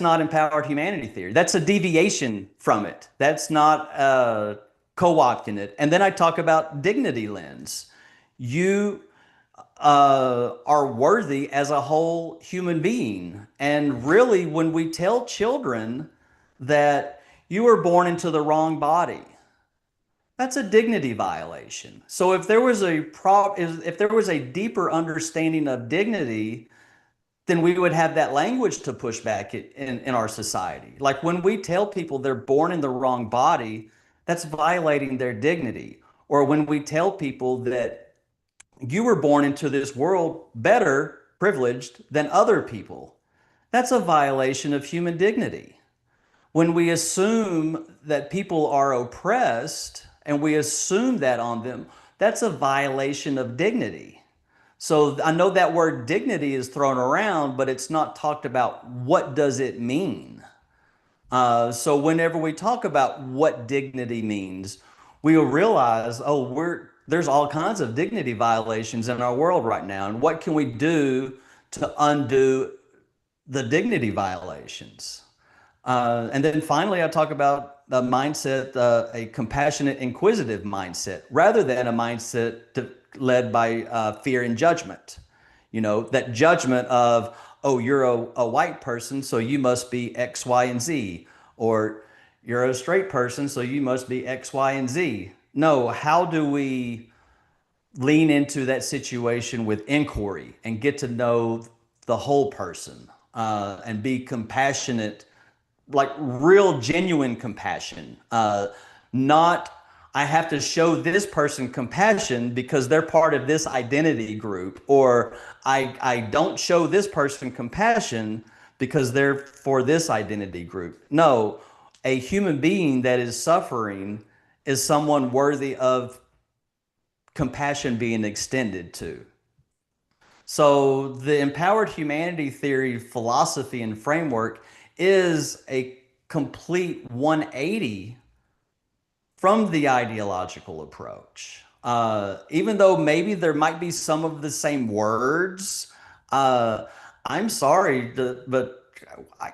not empowered humanity theory. That's a deviation from it. That's not co-opting it. And then I talk about dignity lens. You are worthy as a whole human being. And really, when we tell children that you were born into the wrong body, that's a dignity violation. So if there was a deeper understanding of dignity, then we would have that language to push back in our society. Like when we tell people they're born in the wrong body, that's violating their dignity. Or when we tell people that you were born into this world better privileged than other people, that's a violation of human dignity. When we assume that people are oppressed and we assume that on them, that's a violation of dignity. So I know that word dignity is thrown around, but it's not talked about what does it mean. So whenever we talk about what dignity means, we will realize, oh, there's all kinds of dignity violations in our world right now, and what can we do to undo the dignity violations? And then finally, I talk about a mindset, a compassionate, inquisitive mindset, rather than a mindset led by fear and judgment. That judgment of, oh, you're a white person, so you must be X, Y, and Z. Or you're a straight person, so you must be X, Y, and Z. No, how do we lean into that situation with inquiry and get to know the whole person and be compassionate, like real genuine compassion, not I have to show this person compassion because they're part of this identity group, or I don't show this person compassion because they're for this identity group. No, a human being that is suffering is someone worthy of compassion being extended to. So the empowered humanity theory philosophy and framework is a complete 180 from the ideological approach. Even though maybe there might be some of the same words, uh, I'm sorry, but I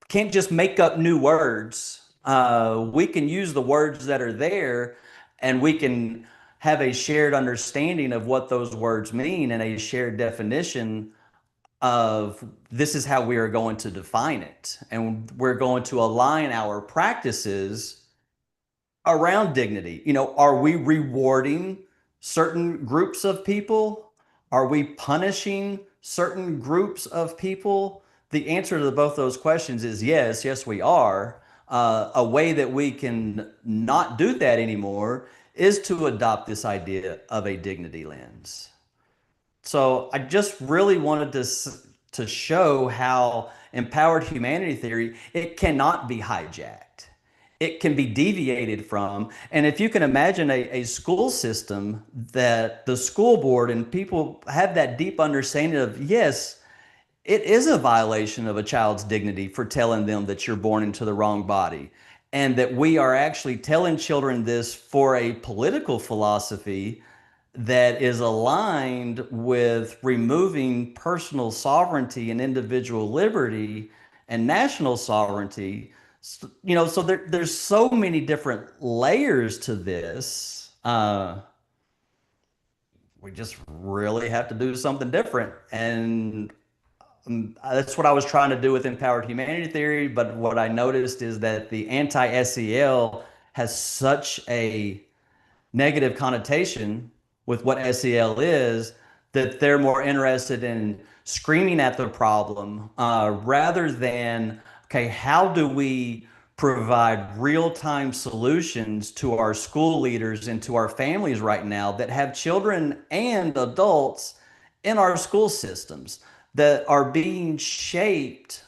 can't just make up new words. We can use the words that are there and we can have a shared understanding of what those words mean and a shared definition of this is how we are going to define it. And we're going to align our practices around dignity. Are we rewarding certain groups of people? Are we punishing certain groups of people? The answer to both those questions is yes, yes, we are. A way that we can not do that anymore is to adopt this idea of a dignity lens. So I just really wanted to show how empowered humanity theory, it cannot be hijacked. It can be deviated from. And if you can imagine a school system that the school board and people have that deep understanding of, yes, it is a violation of a child's dignity for telling them that you're born into the wrong body. And that we are actually telling children this for a political philosophy that is aligned with removing personal sovereignty and individual liberty and national sovereignty. So there's so many different layers to this. We just really have to do something different. And that's what I was trying to do with empowered humanity theory. But what I noticed is that the anti SEL has such a negative connotation with what SEL is, that they're more interested in screaming at the problem rather than, okay, how do we provide real-time solutions to our school leaders and to our families right now that have children and adults in our school systems that are being shaped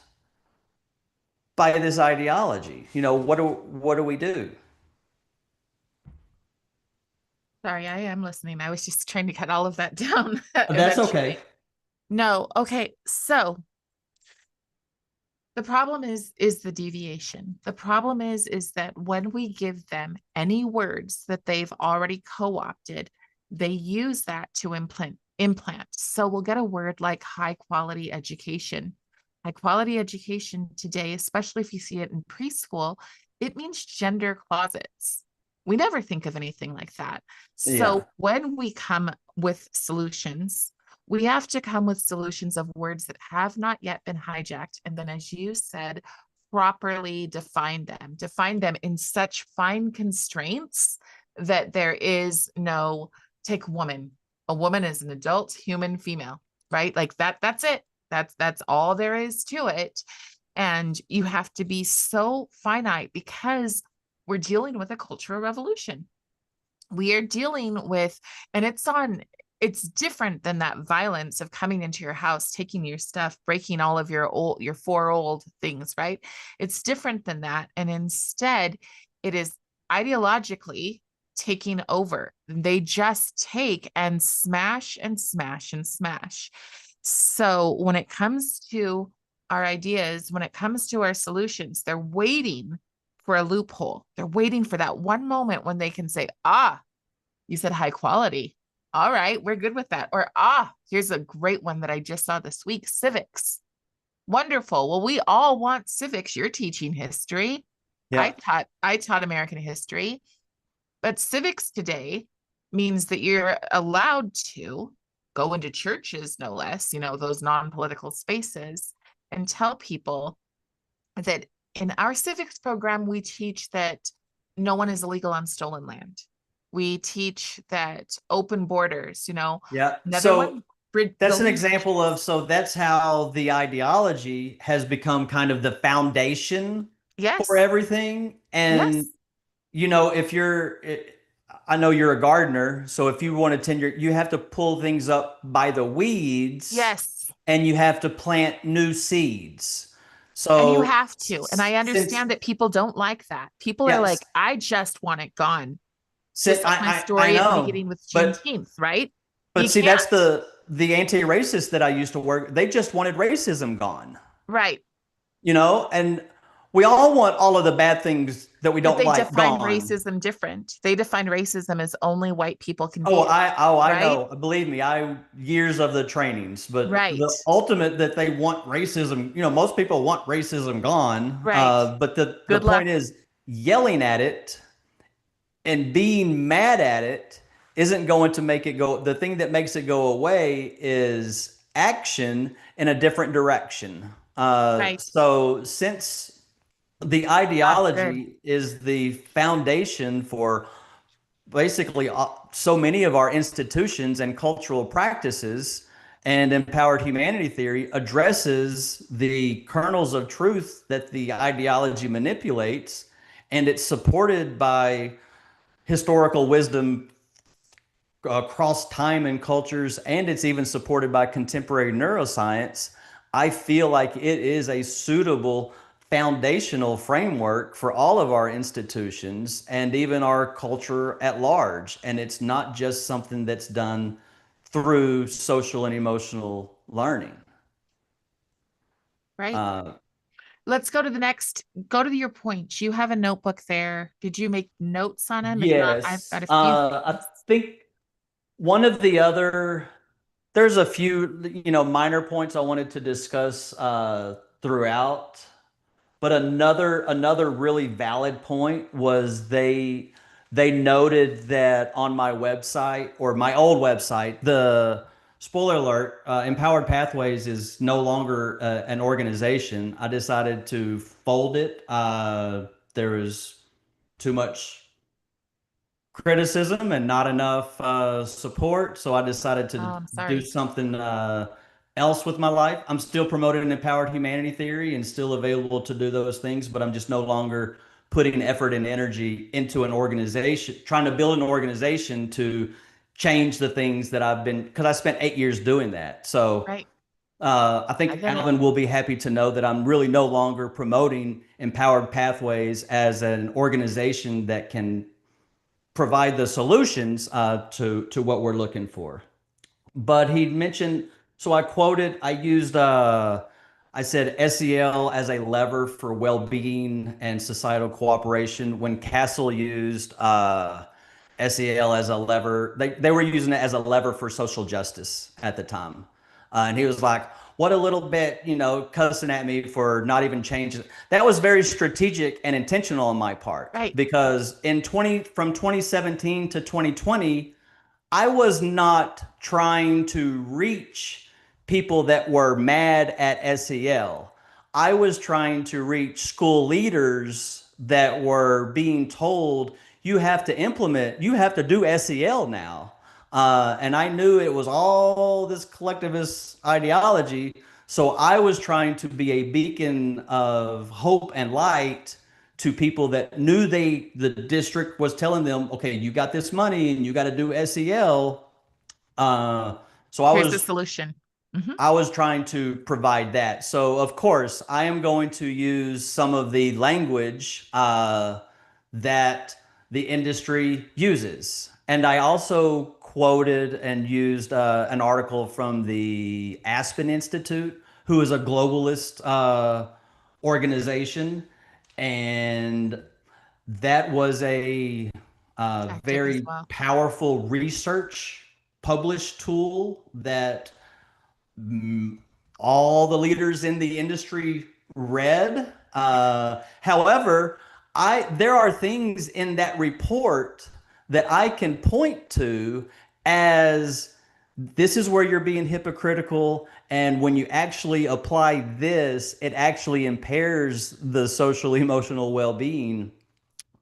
by this ideology? What do we do? Sorry, I am listening. I was just trying to cut all of that down That's okay. eventually. No, okay. So the problem is the deviation. The problem is that when we give them any words that they've already co-opted, they use that to implant. So we'll get a word like high quality education. High quality education today, especially if you see it in preschool, it means gender closets. We never think of anything like that. Yeah. So when we come with solutions, we have to come with solutions of words that have not yet been hijacked. And then, as you said, properly define them in such fine constraints that there is no, take woman. A woman is an adult human female, right? Like that's it. That's all there is to it. And you have to be so finite because we're dealing with a cultural revolution. We are dealing with, and it's different than that violence of coming into your house, taking your stuff, breaking all of your four old things, right? It's different than that. And instead, it is ideologically taking over. They just take and smash and smash and smash. So when it comes to our ideas, when it comes to our solutions, they're waiting for a loophole. They're waiting for that one moment when they can say, ah, you said high quality. All right, we're good with that. Or, here's a great one that I just saw this week, civics. Wonderful. Well, we all want civics. You're teaching history. Yeah. I taught American history, but civics today means that you're allowed to go into churches, no less, those non-political spaces, and tell people that in our civics program, we teach that no one is illegal on stolen land. We teach that open borders, Yeah. another So one, that's an building example bridges. of, so that's how the ideology has become kind of the foundation for Yes, everything. And, yes, if I know you're a gardener, so if you want to tend you have to pull things up by the weeds yes. and you have to plant new seeds. And you So have to. And I since, understand that people don't like that. People are yes, like, I just want it gone. since Just like my I story at the know, beginning with but Juneteenth, right? But You see, that's can't. the anti-racist that I used to work. They just wanted racism gone, Right. and we all want all of the bad things that we But don't they like define gone. racism different. They define racism as only white people can Oh, be it, I right? know. Believe me, I years of the trainings, but Right. the ultimate that they want racism. Most people want racism gone. Right. But the Good point luck. is, yelling at it and being mad at it isn't going to make it go. The thing that makes it go away is action in a different direction. Right. So since the Ah, good. ideology is the foundation for basically so many of our institutions and cultural practices. And empowered humanity theory addresses the kernels of truth that the ideology manipulates, and it's supported by historical wisdom across time and cultures, and it's even supported by contemporary neuroscience. I feel like it is a suitable foundational framework for all of our institutions and even our culture at large. And it's not just something that's done through social and emotional learning. Right. Uh, Let's go to the next. Go to your point. You have a notebook there. Did you make notes on them? If not, I've yes, got a few I things. think one of the other there's a few, minor points I wanted to discuss throughout, but another really valid point was they noted that on my website or my old website, the spoiler alert, Empowered Pathways is no longer an organization. I decided to fold it. There was too much criticism and not enough support. So I decided Oh, to I'm do sorry. something else with my life. I'm still promoting empowered humanity theory and still available to do those things, but I'm just no longer putting effort and energy into an organization, trying to build an organization to change the things that I've been, because I spent 8 years doing that. So Right. I I think get it. Alan will be happy to know that I'm really no longer promoting Empowered Pathways as an organization that can provide the solutions to what we're looking for. But he mentioned, so I quoted, I said SEL as a lever for well-being and societal cooperation when Castle used SEL as a lever. They were using it as a lever for social justice at the time. And he was like, what a little bit, cussing at me for not even changing. That was very strategic and intentional on my part Right. because from 2017 to 2020, I was not trying to reach people that were mad at SEL. I was trying to reach school leaders that were being told, you have to implement, you have to do SEL now. And I knew it was all this collectivist ideology. So I was trying to be a beacon of hope and light to people that knew the district was telling them, okay, you got this money and you got to do SEL. So Here's the solution. Hmm. I was trying to provide that. So of course I am going to use some of the language that the industry uses, and I also quoted and used an article from the Aspen Institute, who is a globalist organization, and that was a Tactic as very well. powerful research published tool that all the leaders in the industry read. However, there are things in that report that I can point to as this is where you're being hypocritical. And when you actually apply this, it actually impairs the social emotional well being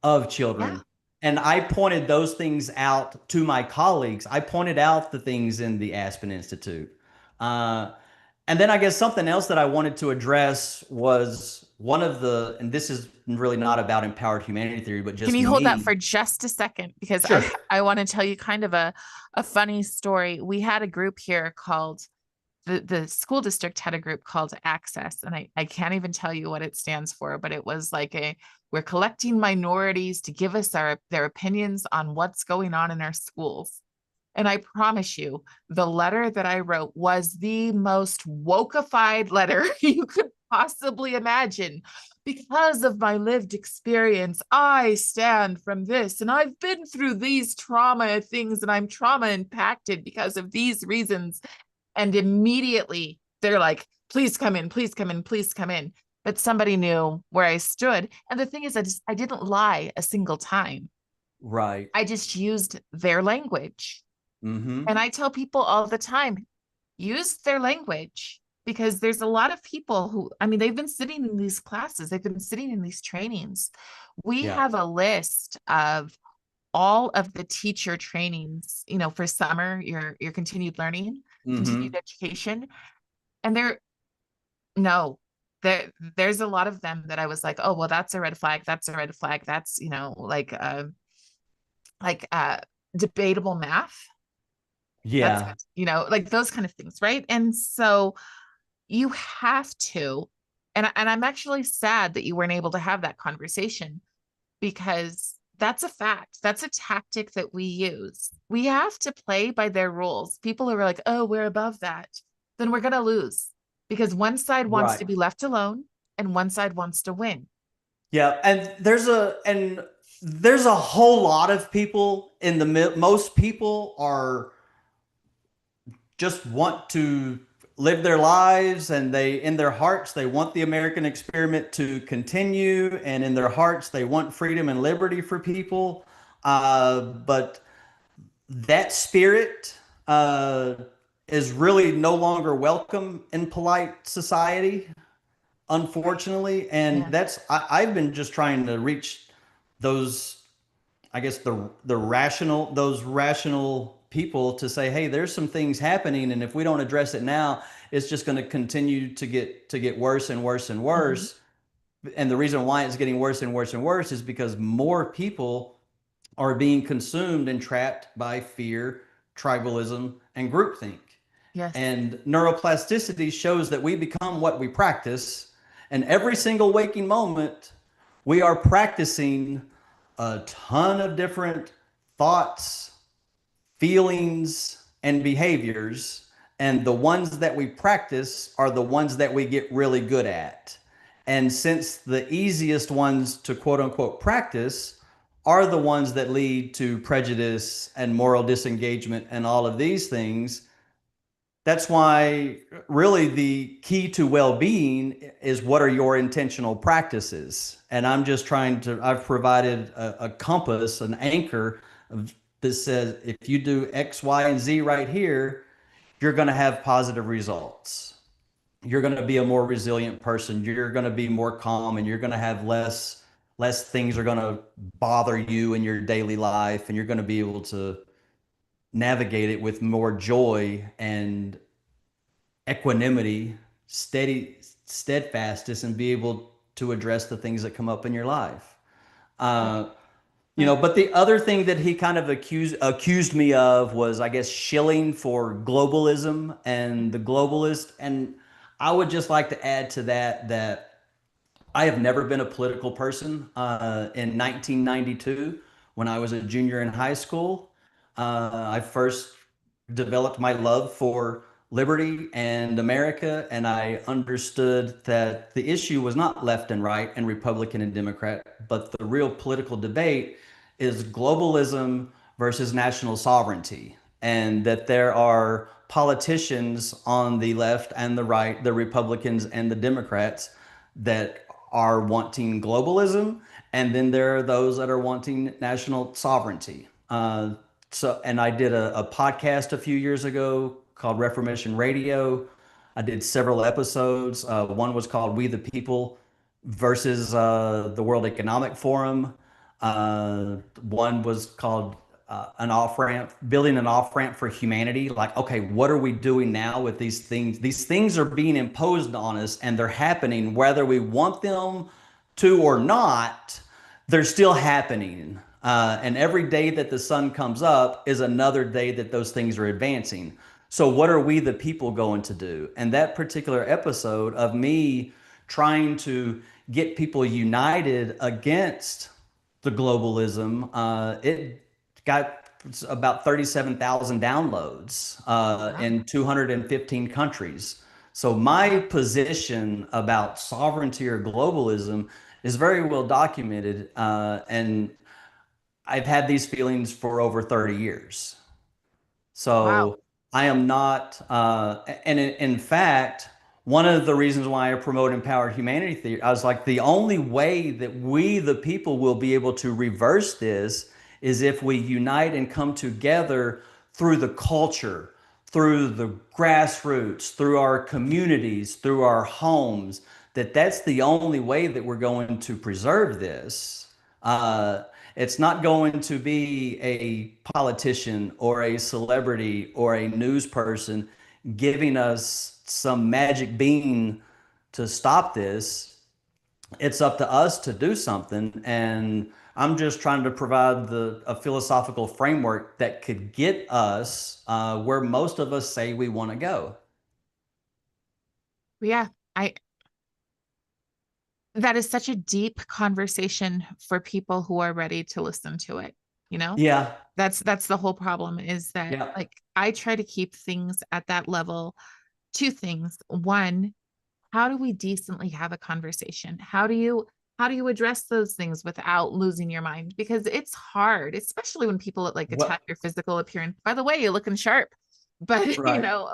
of Yeah. children. And I pointed those things out to my colleagues. I pointed out the things in the Aspen Institute. Uh, and then I guess something else that I wanted to address was and this is really not about empowered humanity theory, but Can just you hold that me. for just a second? Because Sure. I want to tell you kind of a funny story. We had a group here called the school district had a group called Access, and I can't even tell you what it stands for, but it was like we're collecting minorities to give us their opinions on what's going on in our schools. And I promise you, the letter that I wrote was the most wokeified letter you could possibly imagine. Because of my lived experience, I stand from this, and I've been through these trauma things, and I'm trauma impacted because of these reasons. And immediately they're like, please come in, please come in, please come in. But somebody knew where I stood. And the thing is, I didn't lie a single time. Right. I just used their language. Mm-hmm. And I tell people all the time, use their language. because there's a lot of people who, I mean, they've been sitting in these classes, they've been sitting in these trainings. We Yeah. have a list of all of the teacher trainings, for summer, your continued learning, continued Hmm. education. And no, there's a lot of them that I was like, oh, well, that's a red flag. That's a red flag. That's, like debatable math. That's, Yeah. like those kind of things, right? And so you have to, and I'm actually sad that you weren't able to have that conversation, because that's a fact. That's a tactic that we use. We have to play by their rules. People who are like, oh, we're above that, then we're going to lose, because one side wants Right. to be left alone and one side wants to win. Yeah, and there's a whole lot of people in most people are just want to live their lives, and they in their hearts they want the American experiment to continue, and in their hearts they want freedom and liberty for people. But that spirit uh, is really no longer welcome in polite society, unfortunately. And Yeah. I've been just trying to reach those, I guess, the rational those rational people to say, hey, there's some things happening, and if we don't address it now, it's just going to continue to get worse and worse and Mhm. worse. And the reason why it's getting worse and worse and worse is because more people are being consumed and trapped by fear, tribalism, and groupthink. Yes. And neuroplasticity shows that we become what we practice. And every single waking moment, we are practicing a ton of different thoughts, feelings, and behaviors. And the ones that we practice are the ones that we get really good at. And since the easiest ones to quote unquote practice are the ones that lead to prejudice and moral disengagement and all of these things, that's why really the key to well-being is what are your intentional practices. And I've provided a compass, an anchor that says if you do X, Y, and Z right here, you're going to have positive results. You're going to be a more resilient person. You're going to be more calm, and you're going to have less things are going to bother you in your daily life, and you're going to be able to navigate it with more joy and equanimity, steadfastness, and be able to address the things that come up in your life. Right. Uh, Right. but the other thing that he kind of accused me of was, I guess, shilling for globalism and the globalist. And I would just like to add to that I have never been a political person. In 1992, when I was a junior in high school, I first developed my love for liberty and America, and I understood that the issue was not left and right and Republican and Democrat, but the real political debate is globalism versus national sovereignty, and that there are politicians on the left and the right, the Republicans and the Democrats, that are wanting globalism, and then there are those that are wanting national sovereignty. And I did a podcast a few years ago called Reformation Radio. I did several episodes. One was called "We the People" versus the World Economic Forum. One was called an off ramp, building an off ramp for humanity. Like, okay, what are we doing now with these things? These things are being imposed on us, and they're happening whether we want them to or not. They're still happening. And every day that the sun comes up is another day that those things are advancing. So, what are we, the people, going to do? And that particular episode of me trying to get people united against the globalism, it got about 37,000 downloads Wow. in 215 countries. So my Wow. position about sovereignty or globalism is very well documented, and I've had these feelings for over 30 years. Wow. So I am not, and in fact, one of the reasons why I promote empowered humanity theory, I was like, the only way that we, the people, will be able to reverse this is if we unite and come together through the culture, through the grassroots, through our communities, through our homes, that's the only way that we're going to preserve this. Uh, it's not going to be a politician or a celebrity or a news person giving us some magic bean to stop this. It's up to us to do something. And I'm just trying to provide a philosophical framework that could get us where most of us say we want to go. Yeah, I that is such a deep conversation for people who are ready to listen to it, you know? Yeah, That's the whole problem is that yeah, like I try to keep things at that level. Two things. One, how do we decently have a conversation? How do you address those things without losing your mind? Because it's hard, especially when people like attack what, your physical appearance. By the way, you're looking sharp. But right.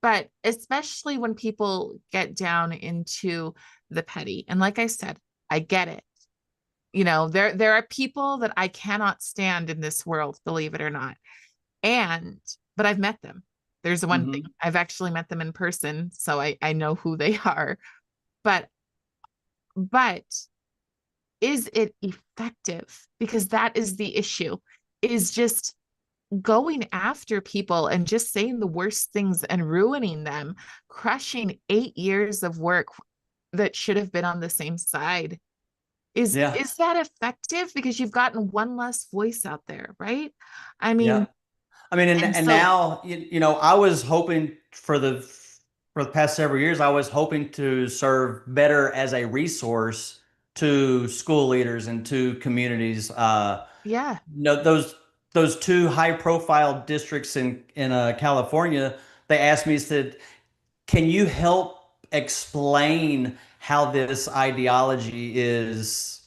but especially when people get down into the petty. And like I said, I get it. There are people that I cannot stand in this world, believe it or not. And but I've met them. There's the one thing. Hmm. I've actually met them in person, so I know who they are. But but is it effective? Because that is the issue. Is just going after people and just saying the worst things and ruining them, crushing 8 years of work that should have been on the same side. Is Yeah, is that effective? Because you've gotten one less voice out there, right? I mean, yeah. I mean, and and so now, I was hoping for the past several years, I was hoping to serve better as a resource to school leaders and to communities. yeah. Those two high profile districts in California, they asked me, said, can you help explain how this ideology is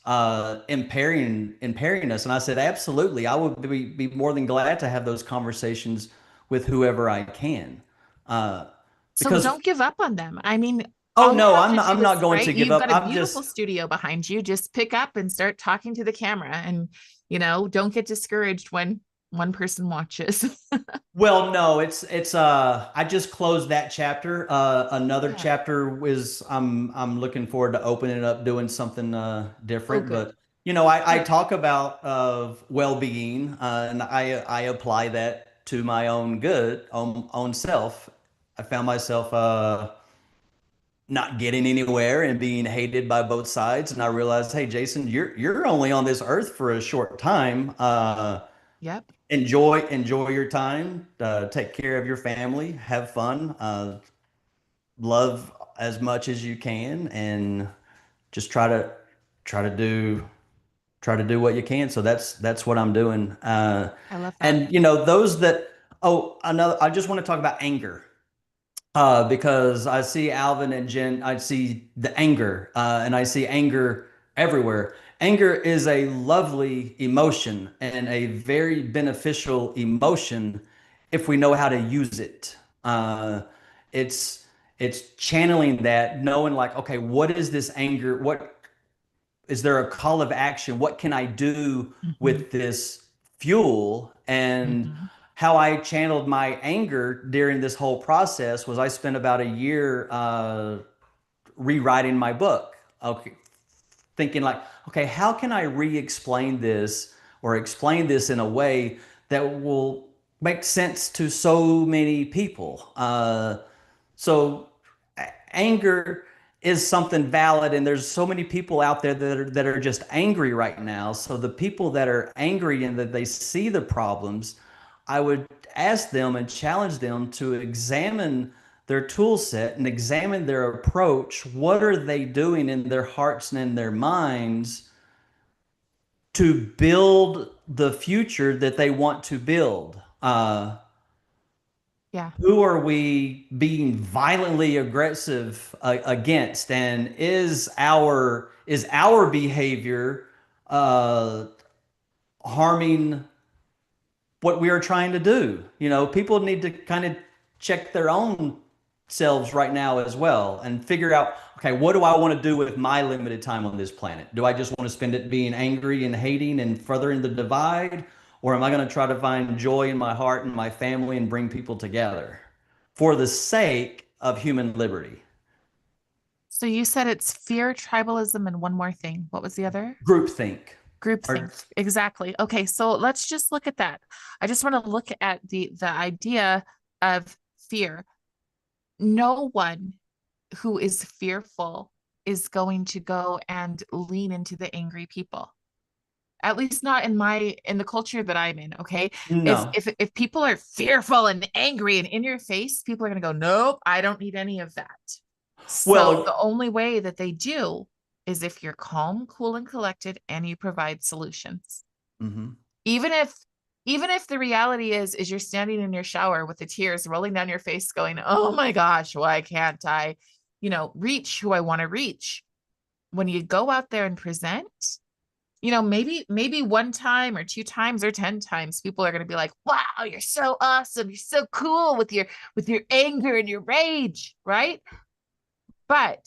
impairing us? And I said, absolutely. I would be more than glad to have those conversations with whoever I can. Uh, So because don't give up on them. I mean, oh all you no, have to I'm do not is, going right? to give You've up. got a I'm beautiful just studio behind you. Just pick up and start talking to the camera and, don't get discouraged when one person watches. Well, no, it's I just closed that chapter. Another Yeah. chapter is I'm looking forward to opening it up, doing something Oh, different. good. But I Good. talk about well-being, and I apply that to my own good, own self. I found myself not getting anywhere and being hated by both sides, and I realized, hey, Jason, you're only on this earth for a short time. Yep. Enjoy your time, take care of your family, have fun, love as much as you can, and just try to do try to do what you can. So that's what I'm doing. I love that. And those that oh another I just want to talk about anger, because I see Alvin and Jen, I see the anger, and I see anger everywhere. Anger is a lovely emotion and a very beneficial emotion if we know how to use it. It's it's channeling that, knowing like, okay, what is this anger? What is there a call of action? What can I do Hmm. with this fuel? And Hmm. how I channeled my anger during this whole process was I spent about a year rewriting my book. Okay, thinking like, okay, how can I re-explain this or explain this in a way that will make sense to so many people? So anger is something valid, and there's so many people out there that are just angry right now. So the people that are angry and that they see the problems, I would ask them and challenge them to examine their tool set and examine their approach. What are they doing in their hearts and in their minds to build the future that they want to build? Yeah. Who are we being violently aggressive against, and is our behavior uh, harming what we are trying to do? People need to kind of check their own selves right now as well and figure out, okay, what do I want to do with my limited time on this planet? Do I just want to spend it being angry and hating and furthering the divide? Or am I going to try to find joy in my heart and my family and bring people together for the sake of human liberty? So you said it's fear, tribalism, and one more thing. What was the other? Groupthink. Groupthink. Or, Exactly. Okay, so let's just look at that. I just want to look at the idea of fear. No one who is fearful is going to go and lean into the angry people. At least not in the culture that I'm in, okay? If no. if if people are fearful and angry and in your face, people are going to go, "Nope, I don't need any of that." So the Well, only way that they do is if you're calm, cool, and collected and you provide solutions. mhm. Even if even if the reality is you're standing in your shower with the tears rolling down your face going, "Oh my gosh, why can't I, reach who I want to reach?" When you go out there and present, maybe one time or two times or 10 times people are going to be like, "Wow, you're so awesome. You're so cool with your anger and your rage," right? But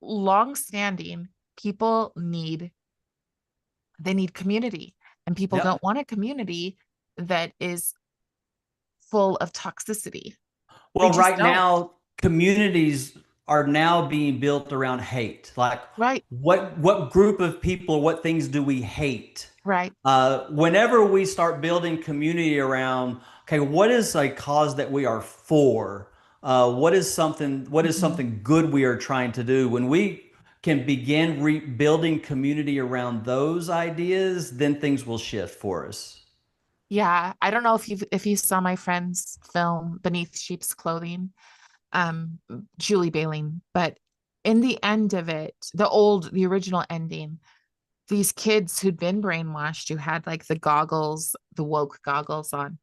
long standing people need community, and people Yep. don't want a community that is full of toxicity. They Well, just right don't. now, communities are now being built around hate. Like, Right, what group of people or what things do we hate? right. Whenever we start building community around, okay, what is a cause that we are for? What is Mhm. something good we are trying to do? When we can begin rebuilding community around those ideas, then things will shift for us. Yeah, I don't know if you saw my friend's film Beneath Sheep's Clothing, um, Julie Bailing, but in the end of it, the original ending, these kids who'd been brainwashed, who had like the goggles, the woke goggles on,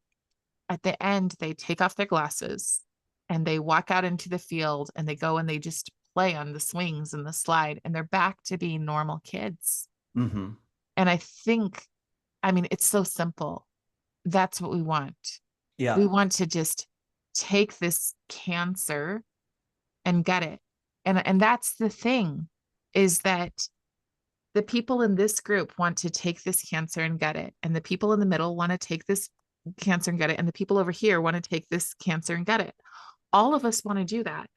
at the end, they take off their glasses and they walk out into the field and they go and they just play on the swings and the slide and they're back to being normal kids. Hmm. And I mean, it's so simple. That's what we want. Yeah, We want to just take this cancer and gut it. And that's the thing, is that the people in this group want to take this cancer and gut it. And the people in the middle want to take this cancer and gut it. And the people over here want to take this cancer and gut it. All of us want to do that,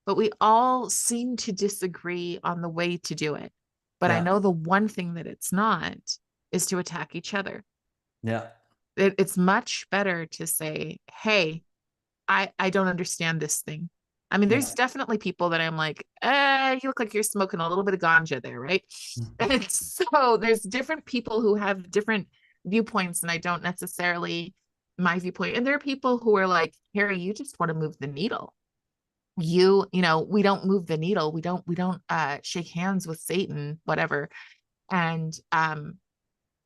but we all seem to disagree on the way to do it. But I yeah, know the one thing that it's not is to attack each other. yeah, It's much better to say, "Hey, I don't understand this thing." I mean, there's yeah. definitely people that I'm like, you look like you're smoking a little bit of ganja there, right? And so there's different people who have different viewpoints, and I don't necessarily my viewpoint. And there are people who are like, "Harry, you just want to move the needle. We don't move the needle. We don't shake hands with Satan, whatever." And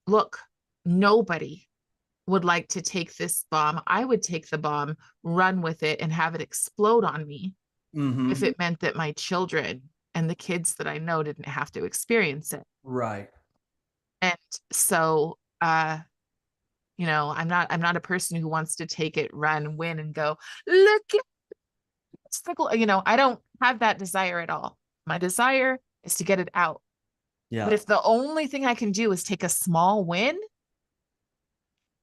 look, nobody would like to take this bomb. I would take the bomb, run with it, and have it explode on me if Hmm. it meant that my children and the kids that I know didn't have to experience it. Right. And so I'm not a person who wants to take it, run, win, and go, "Look at I don't have that desire at all. My desire is to get it out. But Yeah, if the only thing I can do is take a small win,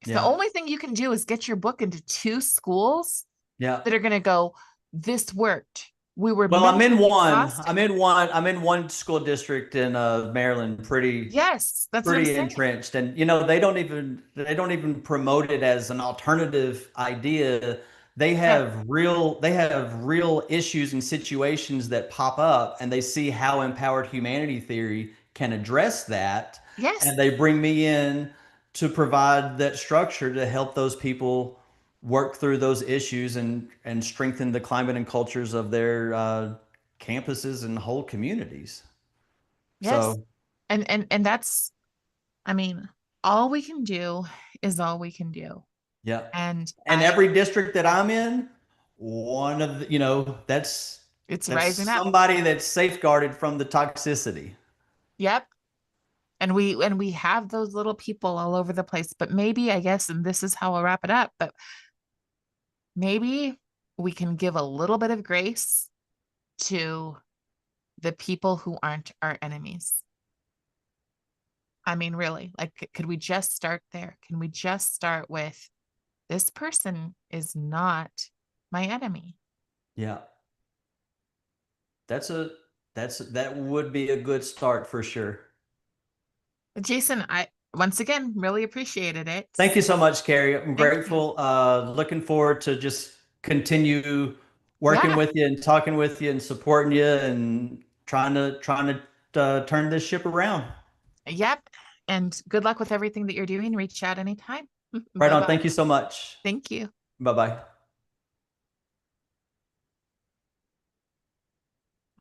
if the yeah, only thing you can do is get your book into two schools yeah. that are going to go, this worked. We were Well, mentally exhausted. I'm in one school district in Maryland, Yes, that's what I'm pretty saying. entrenched, and they don't even promote it as an alternative idea. Yeah. They have real issues and situations that pop up, and they see how empowered humanity theory can address that, and Yes. they bring me in to provide that structure to help those people work through those issues and strengthen the climate and cultures of their campuses and whole communities. Yes. So And that's, I mean, all we can do is all we can do. yeah. And And every district that I'm in, it's that's rising up. somebody that's safeguarded from the toxicity. Yep. And we have those little people all over the place. But maybe, I guess, and this is how I'll wrap it up, but maybe we can give a little bit of grace to the people who aren't our enemies. I mean, really, like, could we just start there? Can we just start with this person is not my enemy? Yeah. That's a that would be a good start for sure. Jason, I once again really appreciated it. Thank you so much, Carrie. I'm Thank you. grateful. Looking forward to just continue working Yeah. with you and talking with you and supporting you and trying to turn this ship around. Yep. And good luck with everything that you're doing. Reach out anytime. Right Bye on. bye. Thank you so much. Thank you. Bye bye.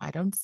I don't